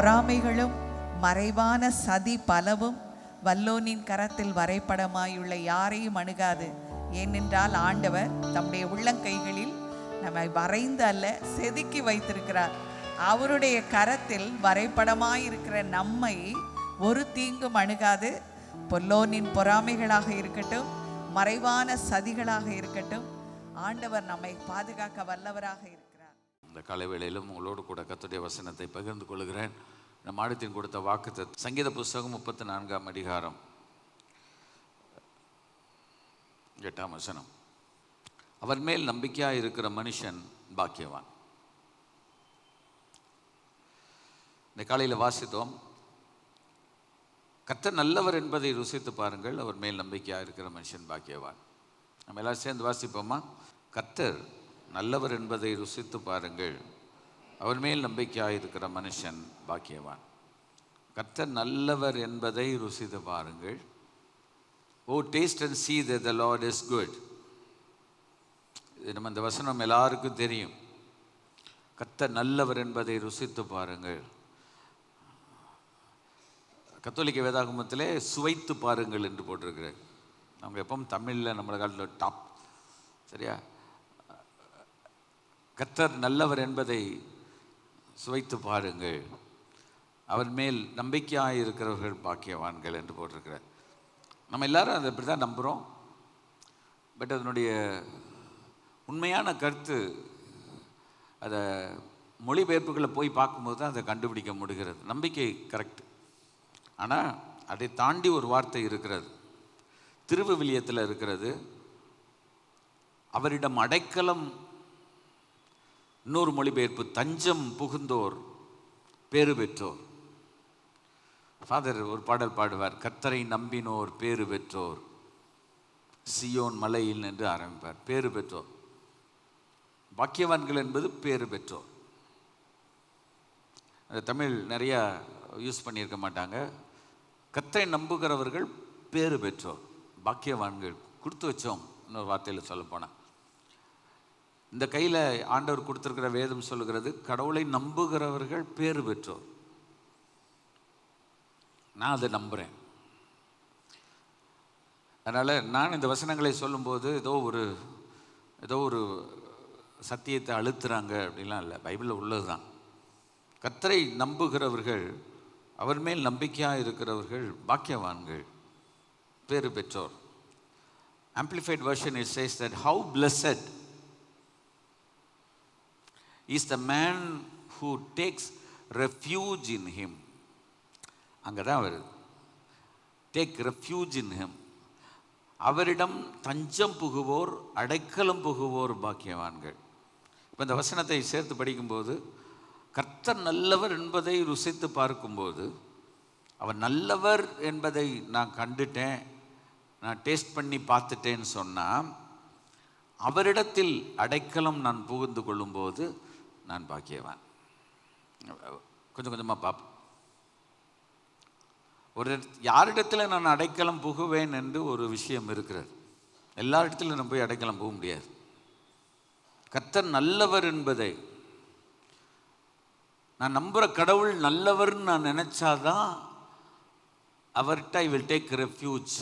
பொறாமைகளும் மறைவான சதி பலவும் வல்லோனின் கரத்தில் வரைபடமாயுள்ள யாரையும் அணுகாது. ஏனென்றால் ஆண்டவர் தம்முடைய உள்ளங்கைகளில் நம்மை வரைந்து அல்ல செதுக்கி வைத்திருக்கிறார். அவருடைய கரத்தில் வரைபடமாயிருக்கிற நம்மை ஒரு தீங்கும் அணுகாது. பொல்லோனின் பொறாமைகளாக இருக்கட்டும், மறைவான சதிகளாக இருக்கட்டும், ஆண்டவர் நம்மை பாதுகாக்க வல்லவராக இருக்கிறார். இந்த காலை வேளையிலும் உங்களோடு கூட கர்த்தருடைய வசனத்தை பகிர்ந்து கொள்கிறேன். நம் ஆண்டவரின் கொடுத்த வாக்குத்தத்தம் சங்கீத புஸ்தகம் 34ஆம் அதிகாரம் 8ஆம் வசனம். அவர் மேல் நம்பிக்கையாக இருக்கிற மனுஷன் பாக்கியவான். இந்த காலையில் வாசித்தோம், கர்த்தர் நல்லவர் என்பதை ருசித்து பாருங்கள், அவர் மேல் நம்பிக்கையாக இருக்கிற மனுஷன் பாக்கியவான். நம்ம எல்லாரும் சேர்ந்து வாசிப்போமா? கர்த்தர் நல்லவர் என்பதை ருசித்து பாருங்கள், அவர் மேல் நம்பிக்கையாக இருக்கிற மனுஷன் பாக்கியவான். கர்த்தர் நல்லவர் என்பதை ருசித்து பாருங்கள். O taste and see that the Lord is good. இது நம்ம இந்த வசனம் எல்லாருக்கும் தெரியும். கர்த்தர் நல்லவர் என்பதை ருசித்து பாருங்கள். கத்தோலிக்க வேதாகமத்திலே சுவைத்து பாருங்கள் என்று போட்டிருக்கிறேன். நம்ம எப்பவும் தமிழில் நம்ம காலத்தில் டாப், சரியா? கர்த்தர் நல்லவர் என்பதை சுவைத்து பாருங்கள், அவர் மேல் நம்பிக்கையாக இருக்கிறவர்கள் பாக்கியவான்கள் என்று போட்டிருக்கிறார். நம்ம எல்லாரும் அதை இப்படி தான் நம்புகிறோம். பட் அதனுடைய உண்மையான கருத்து அதை மொழிபெயர்ப்புகளை போய் பார்க்கும்போது தான் அதை கண்டுபிடிக்க முடிகிறது. நம்பிக்கை கரெக்ட், ஆனால் அதை தாண்டி ஒரு வார்த்தை இருக்கிறது. திருவிவிலியத்தில் இருக்கிறது, அவரிடம் அடைக்கலம், இன்னொரு மொழிபெயர்ப்பு தஞ்சம் புகுந்தோர் பேறு பெற்றோர். ஃபாதர் ஒரு பாடல் பாடுவார், கர்த்தரை நம்பினோர் பேறு பெற்றோர் சியோன் மலையில் என்று ஆரம்பிப்பார். பேறு பெற்றோர், பாக்கியவான்கள் என்பது பேறு பெற்றோர். அந்த தமிழ் நிறையா யூஸ் பண்ணியிருக்க மாட்டாங்க. கர்த்தரை நம்புகிறவர்கள் பேறு பெற்றோர், பாக்கியவான்கள், கொடுத்து வச்சோம். இன்னொரு வார்த்தையில் சொல்லப்போனால் இந்த கையில் ஆண்டவர் கொடுத்துருக்கிற வேதம் சொல்லுகிறது, கடவுளை நம்புகிறவர்கள் பேறு பெற்றோர். நான் அதை நம்புகிறேன். அதனால் நான் இந்த வசனங்களை சொல்லும்போது ஏதோ ஒரு சத்தியத்தை அழுத்துறாங்க அப்படிலாம் இல்லை, பைபிளில் உள்ளது தான். கர்த்தரை நம்புகிறவர்கள், அவர் மேல் நம்பிக்கையாக இருக்கிறவர்கள் பாக்கியவான்கள், பேறு பெற்றோர். Amplified version it says that how blessed is the man who takes refuge in him. அங்கே தான் வருது, take refuge in him. அவரிடம் தஞ்சம் புகுவோர், அடைக்கலம் புகுவோர் பாக்கியவான்கள். இப்போ இந்த வசனத்தை சேர்த்து படிக்கும்போது, கர்த்தர் நல்லவர் என்பதை ருசித்து பார்க்கும்போது, அவர் நல்லவர் என்பதை நான் கண்டுட்டேன், நான் டேஸ்ட் பண்ணி பார்த்துட்டேன்னு சொன்னால், அவரிடத்தில் அடைக்கலம் நான் புகுந்து கொள்ளும்போது நான் பாக்கியவான். கொஞ்சம் கொஞ்சமாக பார்ப்போம். யாரிடத்தில் நான் அடைக்கலம் புகுவேன் என்று ஒரு விஷயம் இருக்கிறது. எல்லா இடத்துலையும் நான் போய் அடைக்கலம் போக முடியாது. கர்த்தர் நல்லவர் என்பதை நான் நம்புகிற கடவுள் நல்லவர்னு நான் நினச்சாதான் அவர்கிட்ட ஐ வில் டேக் ரெஃப்யூஜ்.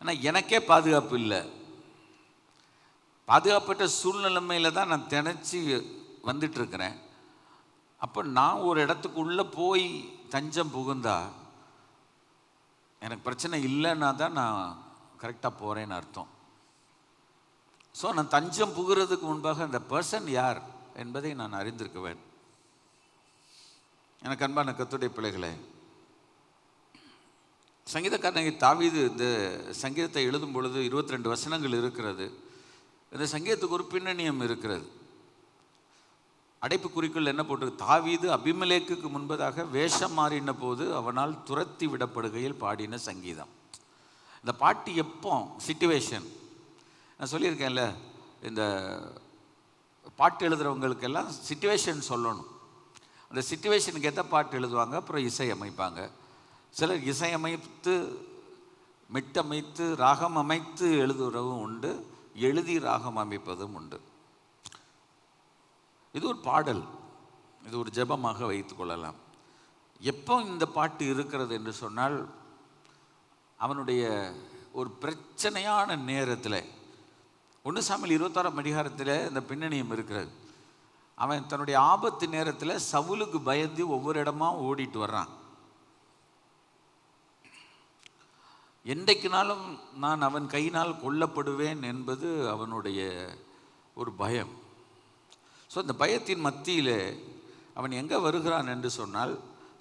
ஆனால் எனக்கே பாதுகாப்பு இல்லை. பாதுகாப்பற்ற சூழ்நிலைமையில் தான் நான் திணச்சி வந்துட்டுருக்கிறேன். அப்போ நான் ஒரு இடத்துக்கு உள்ளே போய் தஞ்சம் புகுந்தா எனக்கு பிரச்சனை இல்லைன்னா தான் நான் கரெக்டாக போகிறேன்னு அர்த்தம். ஸோ நான் தஞ்சம் புகுறதுக்கு முன்பாக அந்த பர்சன் யார் என்பதை நான் அறிந்திருக்குவேன். எனக்கு அன்பான கர்த்தருடைய பிள்ளைகளே, சங்கீதக்காரன் தாவீது இந்த சங்கீதத்தை எழுதும் பொழுது 22 வசனங்கள் இருக்கிறது. இந்த சங்கீதத்துக்கு ஒரு பின்னணியம் இருக்கிறது. அடைப்பு குறிக்குள் என்ன போட்டிருக்கு? தாவீது அபிமெலேக்குக்கு முன்பதாக வேஷம் மாறின போது அவனால் துரத்தி விடப்படுகையில் பாடின சங்கீதம். இந்த பாட்டு எப்போ சிச்சுவேஷன், நான் சொல்லியிருக்கேன்ல, இந்த பாட்டு எழுதுகிறவங்களுக்கெல்லாம் சிச்சுவேஷன் சொல்லணும். அந்த சிச்சுவேஷனுக்கு ஏற்ற பாட்டு எழுதுவாங்க, அப்புறம் இசை அமைப்பாங்க. சிலர் இசையமைத்து மெட்டமைத்து ராகம் அமைத்து எழுதுறவும் உண்டு, எழுதி ராகம் அமைப்பதும் உண்டு. இது ஒரு பாடல், இது ஒரு ஜெபமாக வைத்துக்கொள்ளலாம். எப்போ இந்த பாட்டு இருக்கிறது என்று சொன்னால், அவனுடைய ஒரு பிரச்சனையான நேரத்தில் 1 சாமுவேல் 26ஆம் அதிகாரத்தில் இந்த பின்னணியும் இருக்கிறது. அவன் தன்னுடைய ஆபத்து நேரத்தில் சவுலுக்கு பயந்து ஒவ்வொரு இடமா ஓடிட்டு வர்றான். என்றைக்குனாலும் நான் அவன் கையினால் கொல்லப்படுவேன் என்பது அவனுடைய ஒரு பயம். ஸோ அந்த பயத்தின் மத்தியில் அவன் எங்கே வருகிறான் என்று சொன்னால்,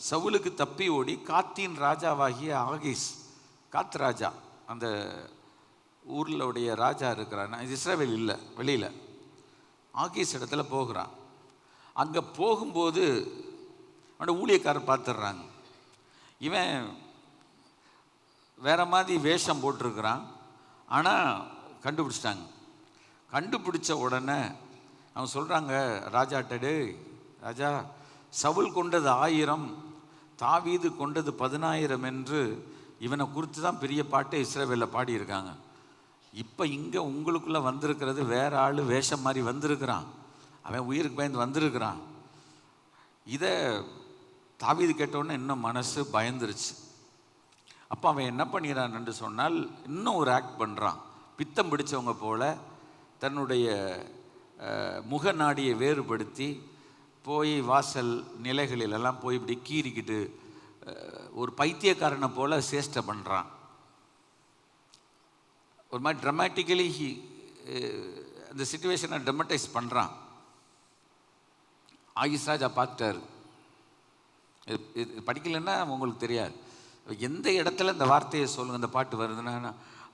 சவுலுக்கு தப்பி ஓடி காத்தின் ராஜாவாகிய ஆகீஸ், காத் ராஜா, அந்த ஊரில் உடைய ராஜா இருக்கிறான், இஸ்ரவேல் இல்லை, வெளியில் ஆகீஸ் இடத்துல போகிறான். அங்கே போகும்போது அவனோட ஊழியக்காரர் பார்த்துடுறாங்க. இவன் வேற மாதிரி வேஷம் போட்டிருக்கிறான். ஆனால் கண்டுபிடிச்சிட்டாங்க. கண்டுபிடிச்ச உடனே அவன் சொல்கிறாங்க ராஜாட்டே, ராஜா, சவுல் கொண்டது 1000, தாவீது கொண்டது 10000 என்று இவனை குறித்து தான் பெரிய பாட்டை இஸ்ரவேலில் பாடியிருக்காங்க. இப்போ இங்கே உங்களுக்குள்ளே வந்திருக்கிறது வேற ஆள் வேஷம் மாதிரி வந்திருக்கிறான். அவன் உயிருக்கு பயந்து வந்திருக்கிறான். இதை தாவீது கேட்டவுடனே இன்னும் மனசு பயந்துருச்சு. அப்போ அவன் என்ன பண்ணிடுறான் என்று சொன்னால், இன்னும் ஒரு ஆக்ட் பண்ணுறான். பித்தம் பிடிச்சவங்க போல தன்னுடைய முகநாடியை வேறுபடுத்தி போய் வாசல் நிலைகளிலெல்லாம் போய் இப்படி கீறிக்கிட்டு ஒரு பைத்தியக்காரனை போல சேஷ்டை பண்ணுறான். ஒரு மாதிரி ட்ரமாட்டிக்கலி அந்த சிச்சுவேஷனை ட்ரமடைஸ் பண்ணுறான். ஆகீஸ் ராஜா பார்த்துட்டாரு. இது படிக்கலைன்னா உங்களுக்கு தெரியாது. எந்த இடத்துல இந்த வார்த்தையை சொல்லுங்க, இந்த பாட்டு வருதுன்னா,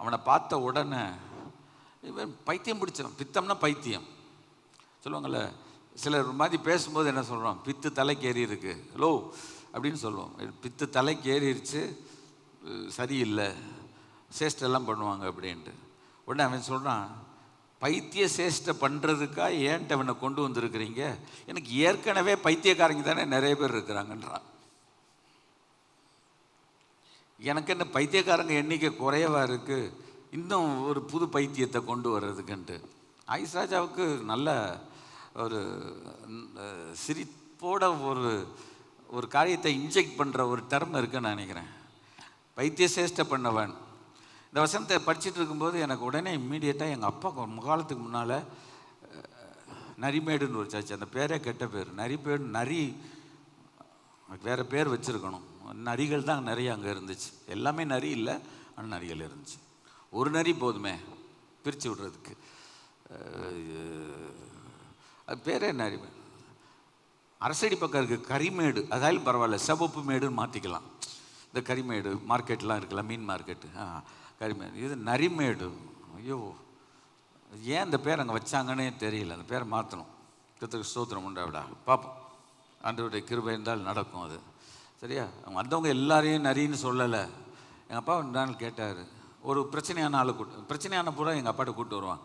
அவனை பார்த்த உடனே இவன் பைத்தியம் பிடிச்சவன். பித்தம்னா பைத்தியம் சொல்லுவாங்கள்ல. சிலர் மாதிரி பேசும்போது என்ன சொல்கிறோம், பித்து தலைக்கு ஏறி இருக்கு ஹலோ அப்படின்னு சொல்லுவோம். பித்து தலைக்கு ஏறிடுச்சு, சரியில்லை, சேஷ்டெல்லாம் பண்ணுவாங்க அப்படின்ட்டு. உடனே அவன் சொல்கிறான், பைத்திய சேஷ்டை பண்ணுறதுக்கா ஏன்ட்டு அவனை கொண்டு வந்திருக்கிறீங்க? எனக்கு ஏற்கனவே பைத்தியக்காரங்க தானே நிறைய பேர் இருக்கிறாங்கன்றான். எனக்கு என்ன பைத்தியக்காரங்க எண்ணிக்கை குறையவா இருக்குது, இன்னும் ஒரு புது பைத்தியத்தை கொண்டு வர்றதுக்குன்ட்டு. ஆகீஸ் ராஜாவுக்கு நல்ல ஒரு சிரிப்போட ஒரு காரியத்தை இன்ஜெக்ட் பண்ணுற ஒரு டர்ம் இருக்குன்னு நினைக்கிறேன். பைத்திய சேஷ்டை பண்ணவன். இந்த வசனத்தை படிச்சுட்டு இருக்கும்போது எனக்கு உடனே இம்மீடியட்டாக எங்கள் அப்பா முகாலத்துக்கு முன்னால் நரிமேடுன்னு ஒரு சாச்சு. அந்த பேரே கெட்ட பேர், நரிமேடு. நரி வேறு பேர் வச்சுருக்கணும். நரிகள் தான் நிறைய அங்கே இருந்துச்சு. எல்லாமே நரி இல்லை, ஆனால் நரிகள் இருந்துச்சு. ஒரு நரி போதுமே பிரித்து விடுறதுக்கு. அது பேரே நரிமேடு. அரசடி பக்கம் இருக்குது கரிமேடு, அதாலும் பரவாயில்ல, சிவப்பு மேடுன்னு மாற்றிக்கலாம். இந்த கரிமேடு மார்க்கெட்லாம் இருக்குல்ல, மீன் மார்க்கெட்டு, கரிமேடு. இது நரிமேடு. ஐயோ, ஏன் இந்த பேர் அங்கே வச்சாங்கன்னே தெரியல. அந்த பேரை மாற்றணும். கிறிஸ்துவுக்கு ஸ்தோத்திரம் உண்டாவிடா. பார்ப்போம், ஆண்டவருடைய கிருபை இருந்தால் நடக்கும் அது. சரியா? அவங்க வந்தவங்க எல்லாரையும் நரின்னு சொல்லலை. எங்கள் அப்பா ஒரு நாள் கேட்டார், ஒரு பிரச்சனையான ஆளை பிரச்சனையான பூரா எங்கள் அப்பாட்ட கூப்பிட்டு வருவான்.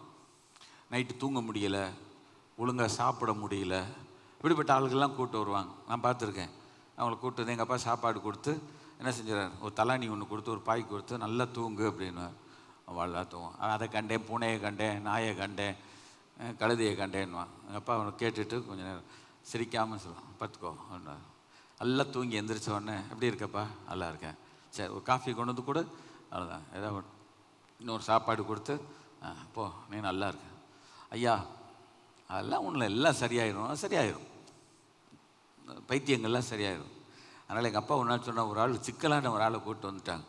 நைட்டு தூங்க முடியலை, ஒழுங்காக சாப்பிட முடியல, இப்படிப்பட்ட ஆளுகள்லாம் கூப்பிட்டு வருவாங்க. நான் பார்த்துருக்கேன். அவங்கள கூப்பிட்டு வந்து எங்கள் அப்பா சாப்பாடு கொடுத்து என்ன செஞ்சிடறாரு, ஒரு தலாணி ஒன்று கொடுத்து ஒரு பாய் கொடுத்து நல்லா தூங்கு அப்படின்னு வாழா தூங்கும். அதை கண்டேன், பூனையை கண்டேன், நாயை கண்டேன், கழுதையை கண்டேன்னுவான். எங்கள் அப்பா அவனை கேட்டுட்டு கொஞ்சம் நேரம் சிரிக்காமல் சொல்லுவான், பார்த்துக்கோ அப்படின்னா. நல்லா தூங்கி எந்திரிச்ச உடனே எப்படி இருக்கப்பா? நல்லா இருக்கேன். சரி, ஒரு காஃபி கொண்டு வந்து கொடு, அவ்வளோதான். ஏதாவது இன்னொரு சாப்பாடு கொடுத்து போ, நீ நல்லா இருக்க. ஐயா அதெல்லாம் ஒன்றும் எல்லாம் சரியாயிடும், சரியாயிடும், பைத்தியங்கள்லாம் சரியாயிடும். அதனால் எங்கள் அப்பா ஒரு நாள் சொன்னால், ஒரு ஆள் சிக்கலான ஒரு ஆளை கூப்பிட்டு வந்துட்டாங்க.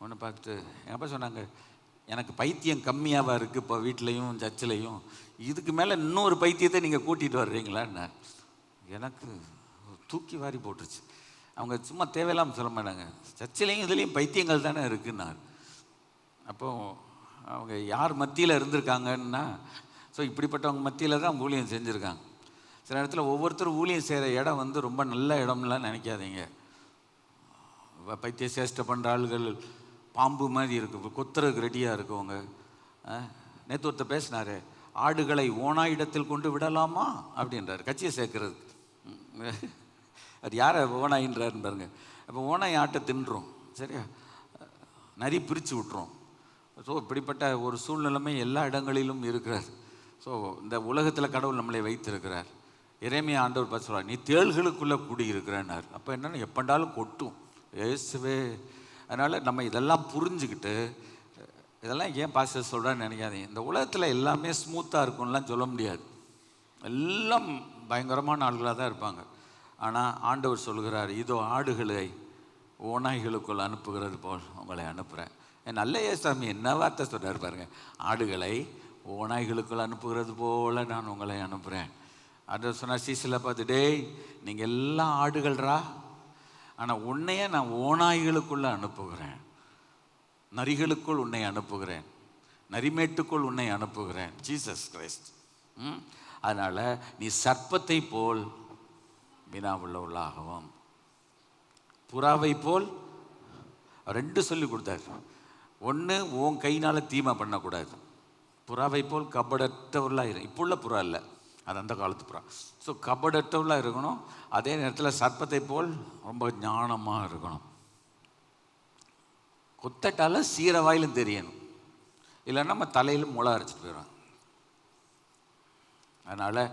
ஒன்று பார்த்துட்டு எங்கள் அப்பா சொன்னாங்க, எனக்கு பைத்தியம் கம்மியாகவா இருக்குது இப்போ வீட்லேயும் சர்ச்சிலையும், இதுக்கு மேலே இன்னொரு பைத்தியத்தை நீங்கள் கூட்டிகிட்டு வர்றீங்களான்னு. எனக்கு தூக்கி வாரி போட்டுருச்சு. அவங்க சும்மா தேவையில்லாமல் சொல்ல மாட்டாங்க, சர்ச்சிலையும் இதுலேயும் பைத்தியங்கள் தானே இருக்குன்னாரு. அப்போது அவங்க யார் மத்தியில் இருந்திருக்காங்கன்னா, ஸோ இப்படிப்பட்டவங்க மத்தியில் தான் ஊழியம் செஞ்சுருக்காங்க. சில இடத்துல ஒவ்வொருத்தரும் ஊழியம் செய்கிற இடம் வந்து ரொம்ப நல்ல இடம்லாம் நினைக்காதீங்க. பைத்திய சேஷ்டை பண்ணுற ஆளுகள் பாம்பு மாதிரி இருக்கு, கொத்துறதுக்கு ரெடியாக இருக்குவங்க. நேற்று ஒருத்தர் பேசினார், ஆடுகளை ஓனாயிடத்தில் கொண்டு விடலாமா அப்படின்றார், கட்சியை சேர்க்கறதுக்கு. அது யாரை ஓனாயின்றாருன்னு பாருங்க. அப்போ ஓனாய் ஆட்டை தின்றும், சரியா, நரி பிரித்து விட்டுரும். ஸோ இப்படிப்பட்ட ஒரு சூழ்நிலைமை எல்லா இடங்களிலும் இருக்கிறார். ஸோ இந்த உலகத்தில் கடவுள் நம்மளை வைத்திருக்கிறார். எரேமியா ஆண்டவர் பார்த்து சொல்லுவார், நீ தேள்களுக்குள்ளே குடியிருக்கிறேன்னார். அப்போ என்னென்னா எப்பண்டாலும் கொட்டும் இயேசுவே. அதனால் நம்ம இதெல்லாம் புரிஞ்சுக்கிட்டு, இதெல்லாம் ஏன் பாஸ்டர் சொல்கிறேன்னு நினைக்காதீங்க. இந்த உலகத்தில் எல்லாமே ஸ்மூத்தாக இருக்கும்லாம் சொல்ல முடியாது. எல்லாம் பயங்கரமான ஆள்களாக தான் இருப்பாங்க. ஆனால் ஆண்டவர் சொல்கிறார், இதோ ஆடுகளை ஓநாய்களுக்குள் அனுப்புகிறது போல் உங்களை அனுப்புகிறேன். நல்ல ஏசாமி என்ன வார்த்தை சொல்கிறார் பாருங்க, ஆடுகளை ஓநாய்களுக்குள் அனுப்புகிறது போல் நான் உங்களை அனுப்புகிறேன். ஆண்டவர் சொன்னார் சீசில பார்த்து, டேய் நீங்கள் எல்லாம் ஆடுகள்ரா, ஆனால் உன்னையே நான் ஓநாய்களுக்குள்ளே அனுப்புகிறேன், நரிகளுக்குள் உன்னை அனுப்புகிறேன், நரிமேட்டுக்குள் உன்னை அனுப்புகிறேன். Jesus Christ. அதனால் நீ சர்ப்பத்தை போல் வினாவுள்ளவளாகவும் புறாவை போல் 2 சொல்லி கொடுத்தாரு. ஒன்று, உன் கையினால் தீமை பண்ணக்கூடாது. புறாவை போல் கபடற்றவர்களாக இரு. இப்போ உள்ள புறா இல்லை, அது அந்த காலத்து புறா. ஸோ கபடற்றவர்களாக இருக்கணும். அதே நேரத்தில் சர்ப்பத்தை போல் ரொம்ப ஞானமாக இருக்கணும். குத்தட்டால சீரவாயிலும் தெரியணும், இல்லைன்னா நம்ம தலையில் முளை அரைச்சிட்டு போயிடுவோம். அதனால்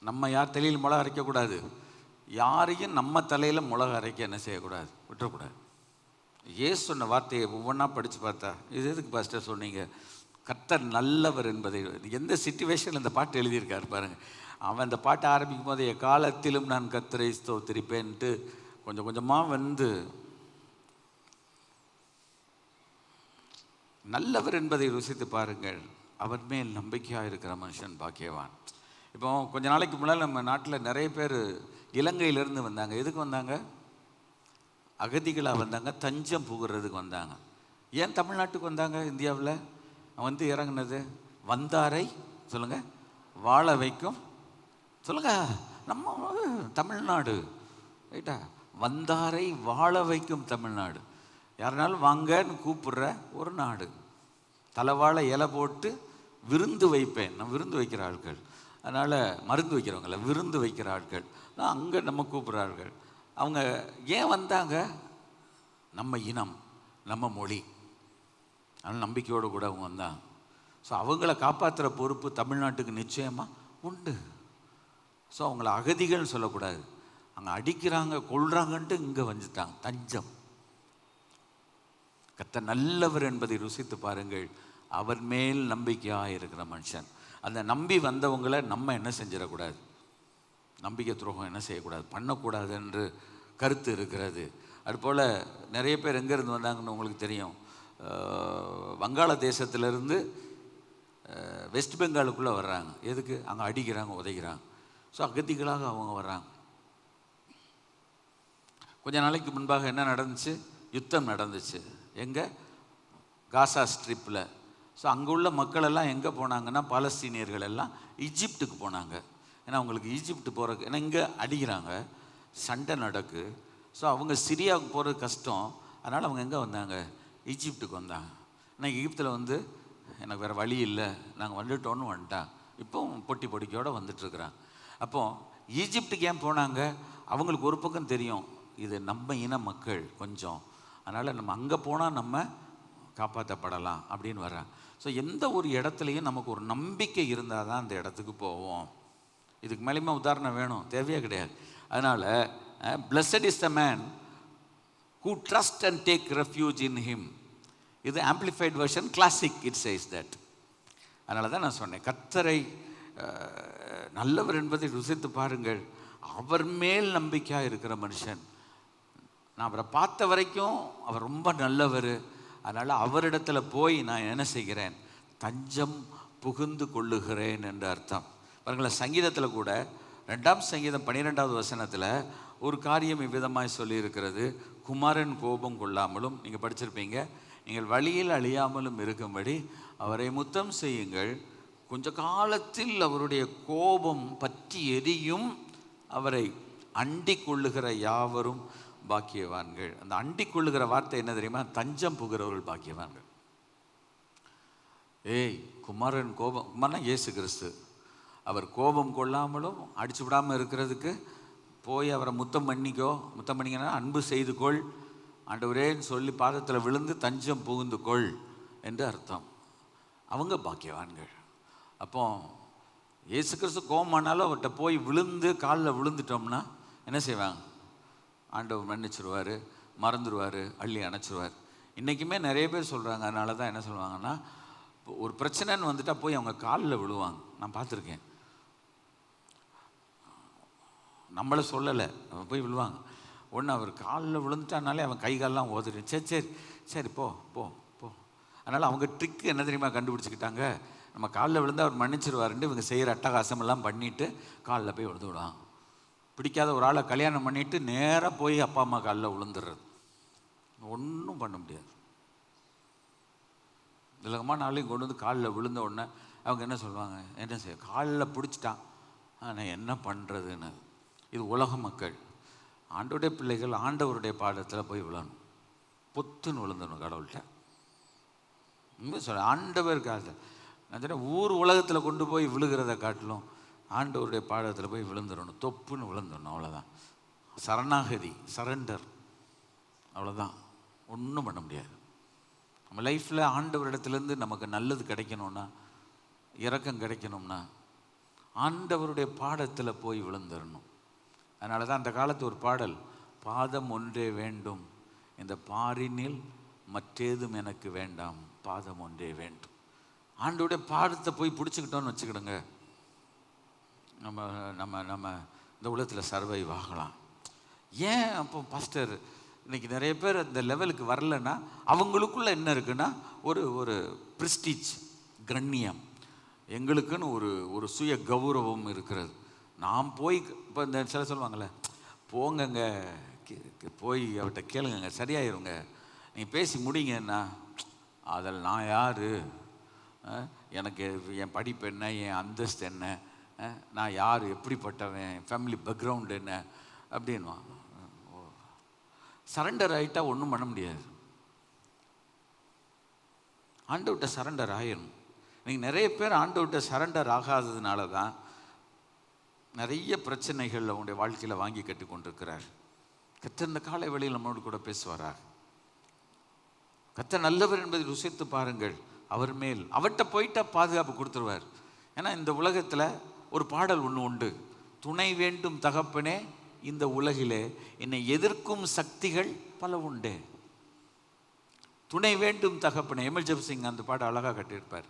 நம்ம யார் தலையில் மிளகா அரைக்கக்கூடாது, யாரையும் நம்ம தலையில் மிளகா அரைக்க என்ன செய்யக்கூடாது, விட்டுறக்கூடாது. ஏசு சொன்ன வார்த்தையை ஒவ்வொன்றா படித்து பார்த்தா, இது எதுக்கு பாஸ்டர் சொன்னீங்க, கர்த்தர் நல்லவர் என்பதை எந்த சிச்சுவேஷனில் இந்த பாட்டு எழுதியிருக்காரு பாருங்கள். அவன் அந்த பாட்டை ஆரம்பிக்கும் போது எக்காலத்திலும் நான் கர்த்தரை ஸ்தோத்திரிப்பேன்ட்டு கொஞ்சம் கொஞ்சமாக வந்து நல்லவர் என்பதை ருசித்து பாருங்கள், அவர் மேல் நம்பிக்கையாக இருக்கிற மனுஷன் பாக்கியவான். இப்போ கொஞ்ச நாளைக்கு முன்னால் நம்ம நாட்டில் நிறைய பேர் இலங்கையிலேருந்து வந்தாங்க. எதுக்கு வந்தாங்க? அகதிகளாக வந்தாங்க, தஞ்சம் புகுறதுக்கு வந்தாங்க. ஏன் தமிழ்நாட்டுக்கு வந்தாங்க? இந்தியாவில் வந்து இறங்குனது வந்தாரை சொல்லுங்கள் வாழ வைக்கும், சொல்லுங்கள் நம்ம தமிழ்நாடு ரைட்டா, வந்தாரை வாழ வைக்கும் தமிழ்நாடு. யாருனாலும் வாங்கன்னு கூப்பிடுற ஒரு நாடு. தலைவாழை இலை போட்டு விருந்து வைப்பேன், நான் விருந்து வைக்கிற ஆட்கள். அதனால் மருந்து வைக்கிறவங்கள விருந்து வைக்கிற ஆட்கள் நான் அங்கே நம்ம கூப்பிட்றார்கள். அவங்க ஏன் வந்தாங்க? நம்ம இனம், நம்ம மொழி, அதனால் நம்பிக்கையோடு கூட அவங்க வந்தாங்க. ஸோ அவங்கள காப்பாற்றுற பொறுப்பு தமிழ்நாட்டுக்கு நிச்சயமாக உண்டு. ஸோ அவங்கள அகதிகள்னு சொல்லக்கூடாது. அங்கே அடிக்கிறாங்க கொள்றாங்கன்ட்டு இங்கே வந்துட்டாங்க. தஞ்சம். கர்த்தர் நல்லவர் என்பதை ருசித்து பாருங்கள், அவர் மேல் நம்பிக்கையாக இருக்கிற மனுஷன். அந்த நம்பி வந்தவங்களை நம்ம என்ன செஞ்சிடக்கூடாது, நம்பிக்கை துரோகம் என்ன செய்யக்கூடாது, பண்ணக்கூடாது என்று கருத்து இருக்கிறது. அதுபோல் நிறைய பேர் எங்கேருந்து வந்தாங்கன்னு உங்களுக்கு தெரியும். வங்காளதேசத்திலேருந்து வெஸ்ட் பெங்காலுக்குள்ளே வர்றாங்க. எதுக்கு? அங்கே அடிக்கிறாங்க, உதைக்கிறாங்க. ஸோ அகதிகளாக அவங்க வர்றாங்க. கொஞ்ச நாளைக்கு முன்பாக என்ன நடந்துச்சு? யுத்தம் நடந்துச்சு. எங்கே? காசா ஸ்ட்ரிப்பில். ஸோ அங்கே உள்ள மக்கள் எல்லாம் எங்கே போனாங்கன்னா, பாலஸ்தீனியர்கள் எல்லாம் ஈஜிப்டுக்கு போனாங்க. ஏன்னா அவங்களுக்கு ஈஜிப்டு போகிறக்கு, ஏன்னா இங்கே அடிக்கிறாங்க, சண்டை நடக்கு. ஸோ அவங்க சிரியாவுக்கு போகிறது கஷ்டம். அதனால் அவங்க எங்கே வந்தாங்க? ஈஜிப்டுக்கு வந்தாங்க. ஏன்னா எகிப்தில் வந்து எனக்கு வேறு வழி இல்லை, நாங்கள் வந்துட்டோன்னு வந்துட்டாங்க. இப்போ பொட்டி பொடிக்கையோடு வந்துட்டுருக்குறாங்க. அப்போது ஈஜிப்டுக்கு ஏன் போனாங்க? அவங்களுக்கு ஒரு பக்கம் தெரியும், இது நம்ம இன மக்கள் கொஞ்சம், அதனால் நம்ம அங்கே போனால் நம்ம காப்பாற்றப்படலாம் அப்படின்னு வர்றாங்க. ஸோ எந்த ஒரு இடத்துலையும் நமக்கு ஒரு நம்பிக்கை இருந்தால் தான் அந்த இடத்துக்கு போவோம். இதுக்கு மேலேயுமா உதாரணம் வேணும்? தேவையே கிடையாது. அதனால் blessed is the man who trust and take refuge in him. இது amplified version, classic it says that. அதனால தான் நான் சொன்னேன், கர்த்தரை நல்லவர் என்பதை ருசித்து பாருங்கள், அவர் மேல் நம்பிக்கையாக இருக்கிற மனுஷன். நான் அவரை பார்த்த வரைக்கும் அவர் ரொம்ப நல்லவர். அதனால் அவரிடத்துல போய் நான் என்ன செய்கிறேன்? தஞ்சம் புகுந்து கொள்ளுகிறேன் என்று அர்த்தம். பாருங்களேன், சங்கீதத்தில் கூட 2ஆம் சங்கீதம் 12வது வசனத்தில் ஒரு காரியம் இவ்விதமாய் சொல்லியிருக்கிறது. குமாரன் கோபம் கொள்ளாமலும், நீங்கள் படிச்சிருப்பீங்க, நீங்கள் வழியில் அழியாமலும் இருக்கும்படி அவரை முத்தம் செய்யுங்கள், கொஞ்ச காலத்தில் அவருடைய கோபம் பற்றி எரியும், அவரை அண்டிக் கொள்ளுகிற யாவரும் பாக்கியவான்கள். அந்த அண்டிக் கொள்ளுகிற வார்த்தை என்ன தெரியுமா? தஞ்சம் புகிறவர்கள் பாக்கியவான்கள். ஏய், குமாரன் கோபம், குமாரன் இயேசு கிறிஸ்து, அவர் கோபம் கொள்ளாமலும் அடிச்சு விடாமல் இருக்கிறதுக்கு போய் அவரை முத்தம் பண்ணிங்கன்னா அன்பு செய்து கொள் ஆண்டவரேன்னு சொல்லி பாதத்தில் விழுந்து தஞ்சம் புகுந்து கொள் என்று அர்த்தம். அவங்க பாக்கியவான்கள். அப்போ இயேசு கிறிஸ்து கோபமானாலும் அவர்கிட்ட போய் விழுந்து காலில் விழுந்துட்டோம்னா என்ன செய்வாங்க? ஆண்டவர் மன்னிச்சிருவார், மறந்துடுவார், அள்ளி அணைச்சிருவார். இன்றைக்குமே நிறைய பேர் சொல்கிறாங்க. அதனால தான் என்ன சொல்லுவாங்கன்னா, ஒரு பிரச்சனைன்னு வந்துட்டால் போய் அவங்க காலில் விழுவாங்க. நான் பார்த்துருக்கேன். நம்மளை சொல்லலை, அவன் போய் விழுவாங்க. ஒன்று அவர் காலில் விழுந்துட்டானாலே அவன் கை காலெலாம் ஓதுறேன். சரி சரி சரி போ போ போ. அதனால் அவங்க ட்ரிக்கு என்ன தெரியுமா கண்டுபிடிச்சிக்கிட்டாங்க? நம்ம காலில் விழுந்தால் அவர் மன்னிச்சிருவாருன்ட்டு இவங்க செய்கிற அட்டகாசமெல்லாம் பண்ணிவிட்டு காலில் போய் விழுந்து விடுவாங்க. பிடிக்காத ஒரு ஆளை கல்யாணம் பண்ணிவிட்டு நேராக போய் அப்பா அம்மா காலில் விழுந்துடுறது. ஒன்றும் பண்ண முடியாது. திலகமாக நாளையும் கொண்டு வந்து காலில் விழுந்த உடனே அவங்க என்ன சொல்லுவாங்க? என்ன செய்ய, காலில் பிடிச்சிட்டான், ஆனால் என்ன பண்ணுறதுன்னு. இது உலக மக்கள். ஆண்டவருடைய பிள்ளைகள் ஆண்டவருடைய பாடத்தில் போய் விழணும், பொத்துன்னு விழுந்துடணும் கடவுள்கிட்ட. உண்மை சொல்ல, ஆண்டவருக்காக நான் சொன்னேன், ஊர் உலகத்தில் கொண்டு போய் விழுகிறத காட்டிலும் ஆண்டவருடைய பாடத்தில் போய் விழுந்துடணும், தொப்புன்னு விழுந்துடணும். அவ்வளோதான். சரணாகதி, சரண்டர், அவ்வளோதான். ஒன்றும் பண்ண முடியாது. நம்ம லைஃப்பில் ஆண்டவரிடத்துலேருந்து நமக்கு நல்லது கிடைக்கணும்னா, இரக்கம் கிடைக்கணும்னா ஆண்டவருடைய பாடத்தில் போய் விழுந்துடணும். அதனால தான் அந்த காலத்து ஒரு பாடல், பாதம் ஒன்றே வேண்டும், இந்த பாரினில் மற்றேதும் எனக்கு வேண்டாம், பாதம் ஒன்றே வேண்டும். ஆண்டவருடைய பாடத்தை போய் பிடிச்சிக்கிட்டோன்னு வச்சுக்கிடுங்க, நம்ம நம்ம நம்ம இந்த உலகத்தில் சர்வைவ் ஆகலாம். ஏன் அப்போ பாஸ்டர் இன்றைக்கி நிறைய பேர் இந்த லெவலுக்கு வரலன்னா, அவங்களுக்குள்ள என்ன இருக்குன்னா, ஒரு ஒரு ப்ரெஸ்டீஜ், கண்ணியம், எங்களுக்குன்னு ஒரு ஒரு சுய கௌரவம் இருக்கிறது. நாம் போய் இப்போ இந்த சில சொல்லுவாங்கள்ல, போங்கங்க போய் அவர்கிட்ட கேளுங்க சரியாயிருங்க, நீங்கள் பேசி முடிங்கன்னா, அதில் நான் யார், எனக்கு என் படிப்பு என்ன, என் அந்தஸ்து என்ன, நான் யார், எப்படிப்பட்டவன், என் ஃபேமிலி பேக்ரவுண்டு என்ன அப்படின்வான். சரண்டர் ஆகிட்டா ஒன்றும் பண்ண முடியாது. ஆண்டவர்கிட்ட சரண்டர் ஆயிடணும். நீங்கள் நிறைய பேர் ஆண்டவர்கிட்ட சரண்டர் ஆகாததுனால தான் நிறைய பிரச்சனைகள் அவங்களுடைய வாழ்க்கையில் வாங்கி கட்டி கொண்டிருக்கிறார். கர்த்தர் இந்த காலை வேளையில் நம்மளோடு கூட பேசுவாரா? கர்த்தர் நல்லவர் என்பதை ருசித்து பாருங்கள். அவர் மேல் அவர்கிட்ட போயிட்டா பாதுகாப்பு கொடுத்துருவார். ஏன்னா இந்த உலகத்தில் ஒரு பாடல் ஒன்று உண்டு, துணை வேண்டும் தகப்பனே இந்த உலகிலே என்னை எதிர்க்கும் சக்திகள் பல உண்டு. துணை வேண்டும் தகப்பனே. எம்எல் ஜெபசிங் அந்த பாட்டை அழகாக கட்டியிருப்பார்.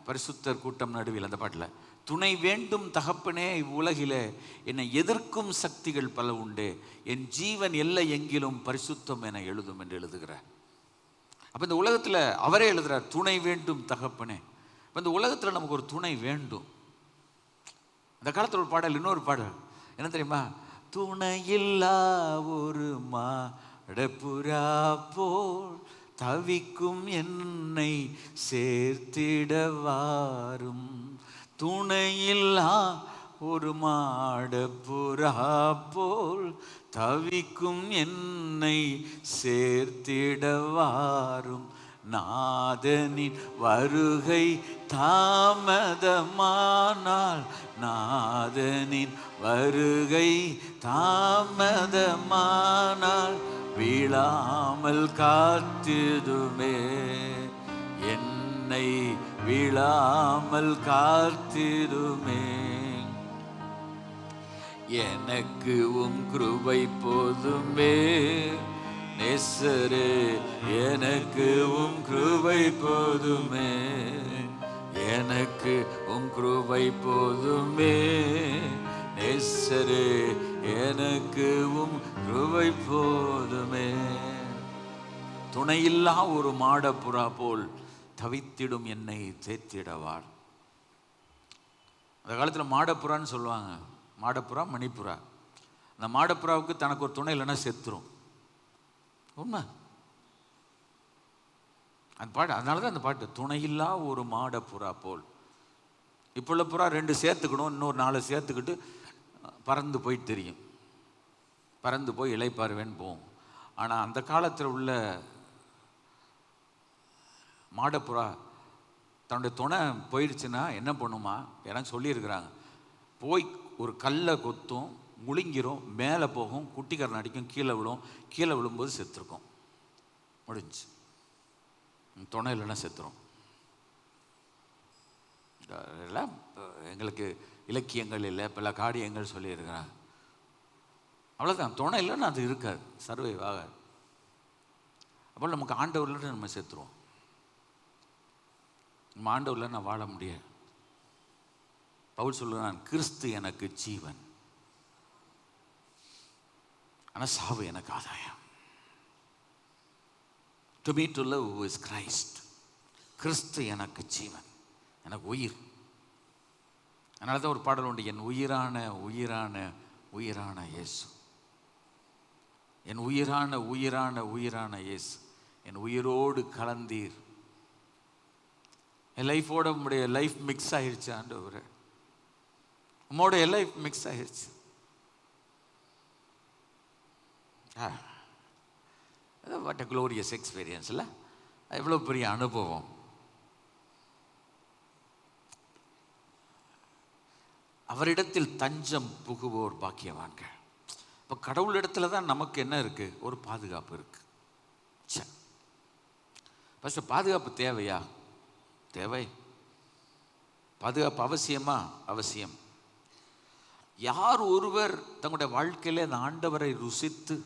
பரிசுத்தர் கூட்டம் நடுவில் அந்த பாட்டில், துணை வேண்டும் தகப்பனே இவ்வுலகிலே என்னை எதிர்க்கும் சக்திகள் பல உண்டு, என் ஜீவன் எல்லை எங்கிலும் பரிசுத்தம் என எழுதும் என்று எழுதுகிறார். அப்போ இந்த உலகத்தில் அவரே எழுதுகிறார், துணை வேண்டும் தகப்பனே. இப்போ இந்த உலகத்தில் நமக்கு ஒரு துணை வேண்டும். அந்த காலத்தில் ஒரு பாடல், இன்னொரு பாடல் என்ன தெரியுமா? துணையில்லா ஒரு மாடப்புறா போல் தவிக்கும் என்னை சேர்த்திடவாரும். துணையில்லா ஒரு மாடப்புறா போல் தவிக்கும் என்னை சேர்த்திடவாரும். நாதனின் வருகை தாமதமானால், நாதனின் வருகை தாமதமானால் விழாமல் காத்திடுமே, என்னை விழாமல் காத்திடுமே. எனக்கு உம் கிருபை போதுமே நேசரே, எனக்கு உம் கிருபை போதுமே, எனக்கு உம் கிருபை போதுமே நேசரே, எனக்கு உம் கிருபை போதுமே. துணையில்லா ஒரு மாடப்புறா போல் தவித்திடும் என்னை சேர்த்திடவார். அந்த காலத்தில் மாடப்புறான்னு சொல்லுவாங்க, மாடப்புறா மணிப்புறா. அந்த மாடப்புறாவுக்கு தனக்கு ஒரு துணை இல்லைன்னா செத்துரும். உண்மை அந்த பாட்டு. அதனால தான் அந்த பாட்டு, துணையில்லா ஒரு மாடப்புறா போல். இப்போ உள்ள புறா 2 சேர்த்துக்கணும், இன்னொரு 4 சேர்த்துக்கிட்டு பறந்து போய் தெரியும், பறந்து போய் இளைப்பாருவேன்னு போகும். ஆனால் அந்த காலத்தில் உள்ள மாடப்புறா தன்னுடைய துணை போயிடுச்சுன்னா என்ன பண்ணுமா, எனக்கு சொல்லியிருக்கிறாங்க, போய் ஒரு கல்லை கொத்தும், முழுங்கிரும், மேலே போகும், குட்டிக்காரன் அடிக்கும், கீழே விழும், கீழே விழும்போது செத்துருக்கும், முடிஞ்சு. துணை இல்லைன்னா செத்துரும். எல்லாம் எங்களுக்கு இலக்கியங்கள் இல்லை, பல காரியங்கள் சொல்லியிருக்கிறாங்க. அவ்வளோதான், துணை இல்லைன்னு அது இருக்காது, சர்வைவ் ஆகாது. அப்போ நமக்கு ஆண்டவரில் நம்ம செத்துருவோம். நம்ம ஆண்டவரில் நான் வாழ முடியாது. பவுல் சொல்லுறான், கிறிஸ்து எனக்கு ஜீவன், ஆனால் சாவு எனக்கு ஆதாயம். To me to live is Christ. கிறிஸ்து எனக்கு ஜீவன், எனக்கு உயிர். அதனால தான் ஒரு பாடல் உண்டு, என் உயிரான உயிரான உயிரான இயேசு, என் உயிரான உயிரான உயிரான இயேசு, என் உயிரோடு கலந்தீர். என் லைஃபோட உங்களுடைய லைஃப் மிக்ஸ் ஆயிடுச்சு ஆண்டவரே, உம்மோட லைஃப் மிக்ஸ் ஆயிடுச்சு. வாட் அ க்ளோரியஸ் எக்ஸ்பீரியன்ஸ் இல்லை? எவ்வளோ பெரிய அனுபவம். அவரிடத்தில் தஞ்சம் புகுவோர் பாக்கியவான்கள். இப்போ கடவுளிடத்துல தான் நமக்கு என்ன இருக்குது? ஒரு பாதுகாப்பு இருக்குது. ஃபஸ்ட்டு பாதுகாப்பு தேவையா? தேவை. பாதுகாப்பு அவசியமா? அவசியம். யார் ஒருவர் தங்களுடைய வாழ்க்கையில் அந்த ஆண்டவரை ருசித்து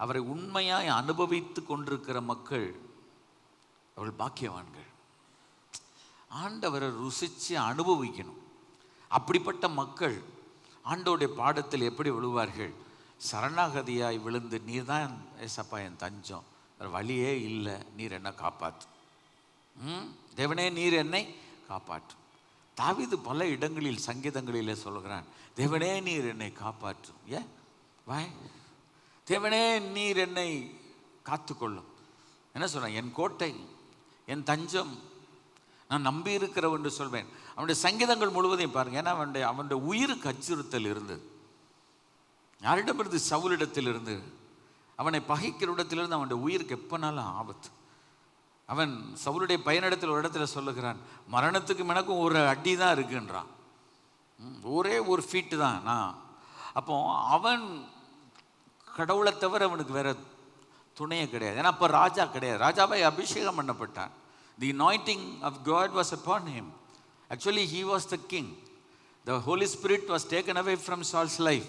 அவரை உண்மையாய் அனுபவித்து கொண்டிருக்கிற மக்கள் அவர்கள் பாக்கியவான்கள். ஆண்டவரை ருசித்து அனுபவிக்கணும். அப்படிப்பட்ட மக்கள் ஆண்டவருடைய பாடத்தில் எப்படி விழுவார்கள்? சரணாகதியாய் விழுந்து, நீர் தான் ஏசப்பா என் தஞ்சம், வேறு வழியே இல்லை, நீர் என்னை காப்பாற்று, தேவனே நீர் என்னை காப்பாற்றும். தாவீது பல இடங்களில் சங்கீதங்களிலே சொல்கிறான், தேவனே நீர் என்னை காப்பாற்றும். ஏன் வாய் தேவனே நீர் என்னை காத்துக்கொள்ளும். என்ன சொல்கிறான்? என் கோட்டை, என் தஞ்சம், நான் நம்பி இருக்கிறவன் என்று சொல்வேன். அவனுடைய சங்கீதங்கள் முழுவதையும் பாருங்கள். ஏன்னா அவனுடைய உயிருக்கு அச்சுறுத்தல் இருந்தது. யாரிடமிருந்து? சவுலிடத்தில் இருந்து. அவனை பகைக்கிற இடத்திலிருந்து அவனுடைய உயிருக்கு எப்போனாலும் ஆபத்து. அவன் சவுலுடைய பயனிடத்தில் ஒரு இடத்துல சொல்லுகிறான், மரணத்துக்கும் எனக்கும் ஒரு அடி தான் இருக்குன்றான், ஒரே ஒரு ஃபீட்டு தான் நான். அப்போ அவன் கடவுளை தவிர அவனுக்கு வேற துணையே கிடையாது. ஏன்னா அப்போ ராஜா கிடையாது, ராஜாவை அபிஷேகம் பண்ணப்பட்டான். The anointing of God was upon him. Actually he was the king. The Holy Spirit was taken away from Saul's life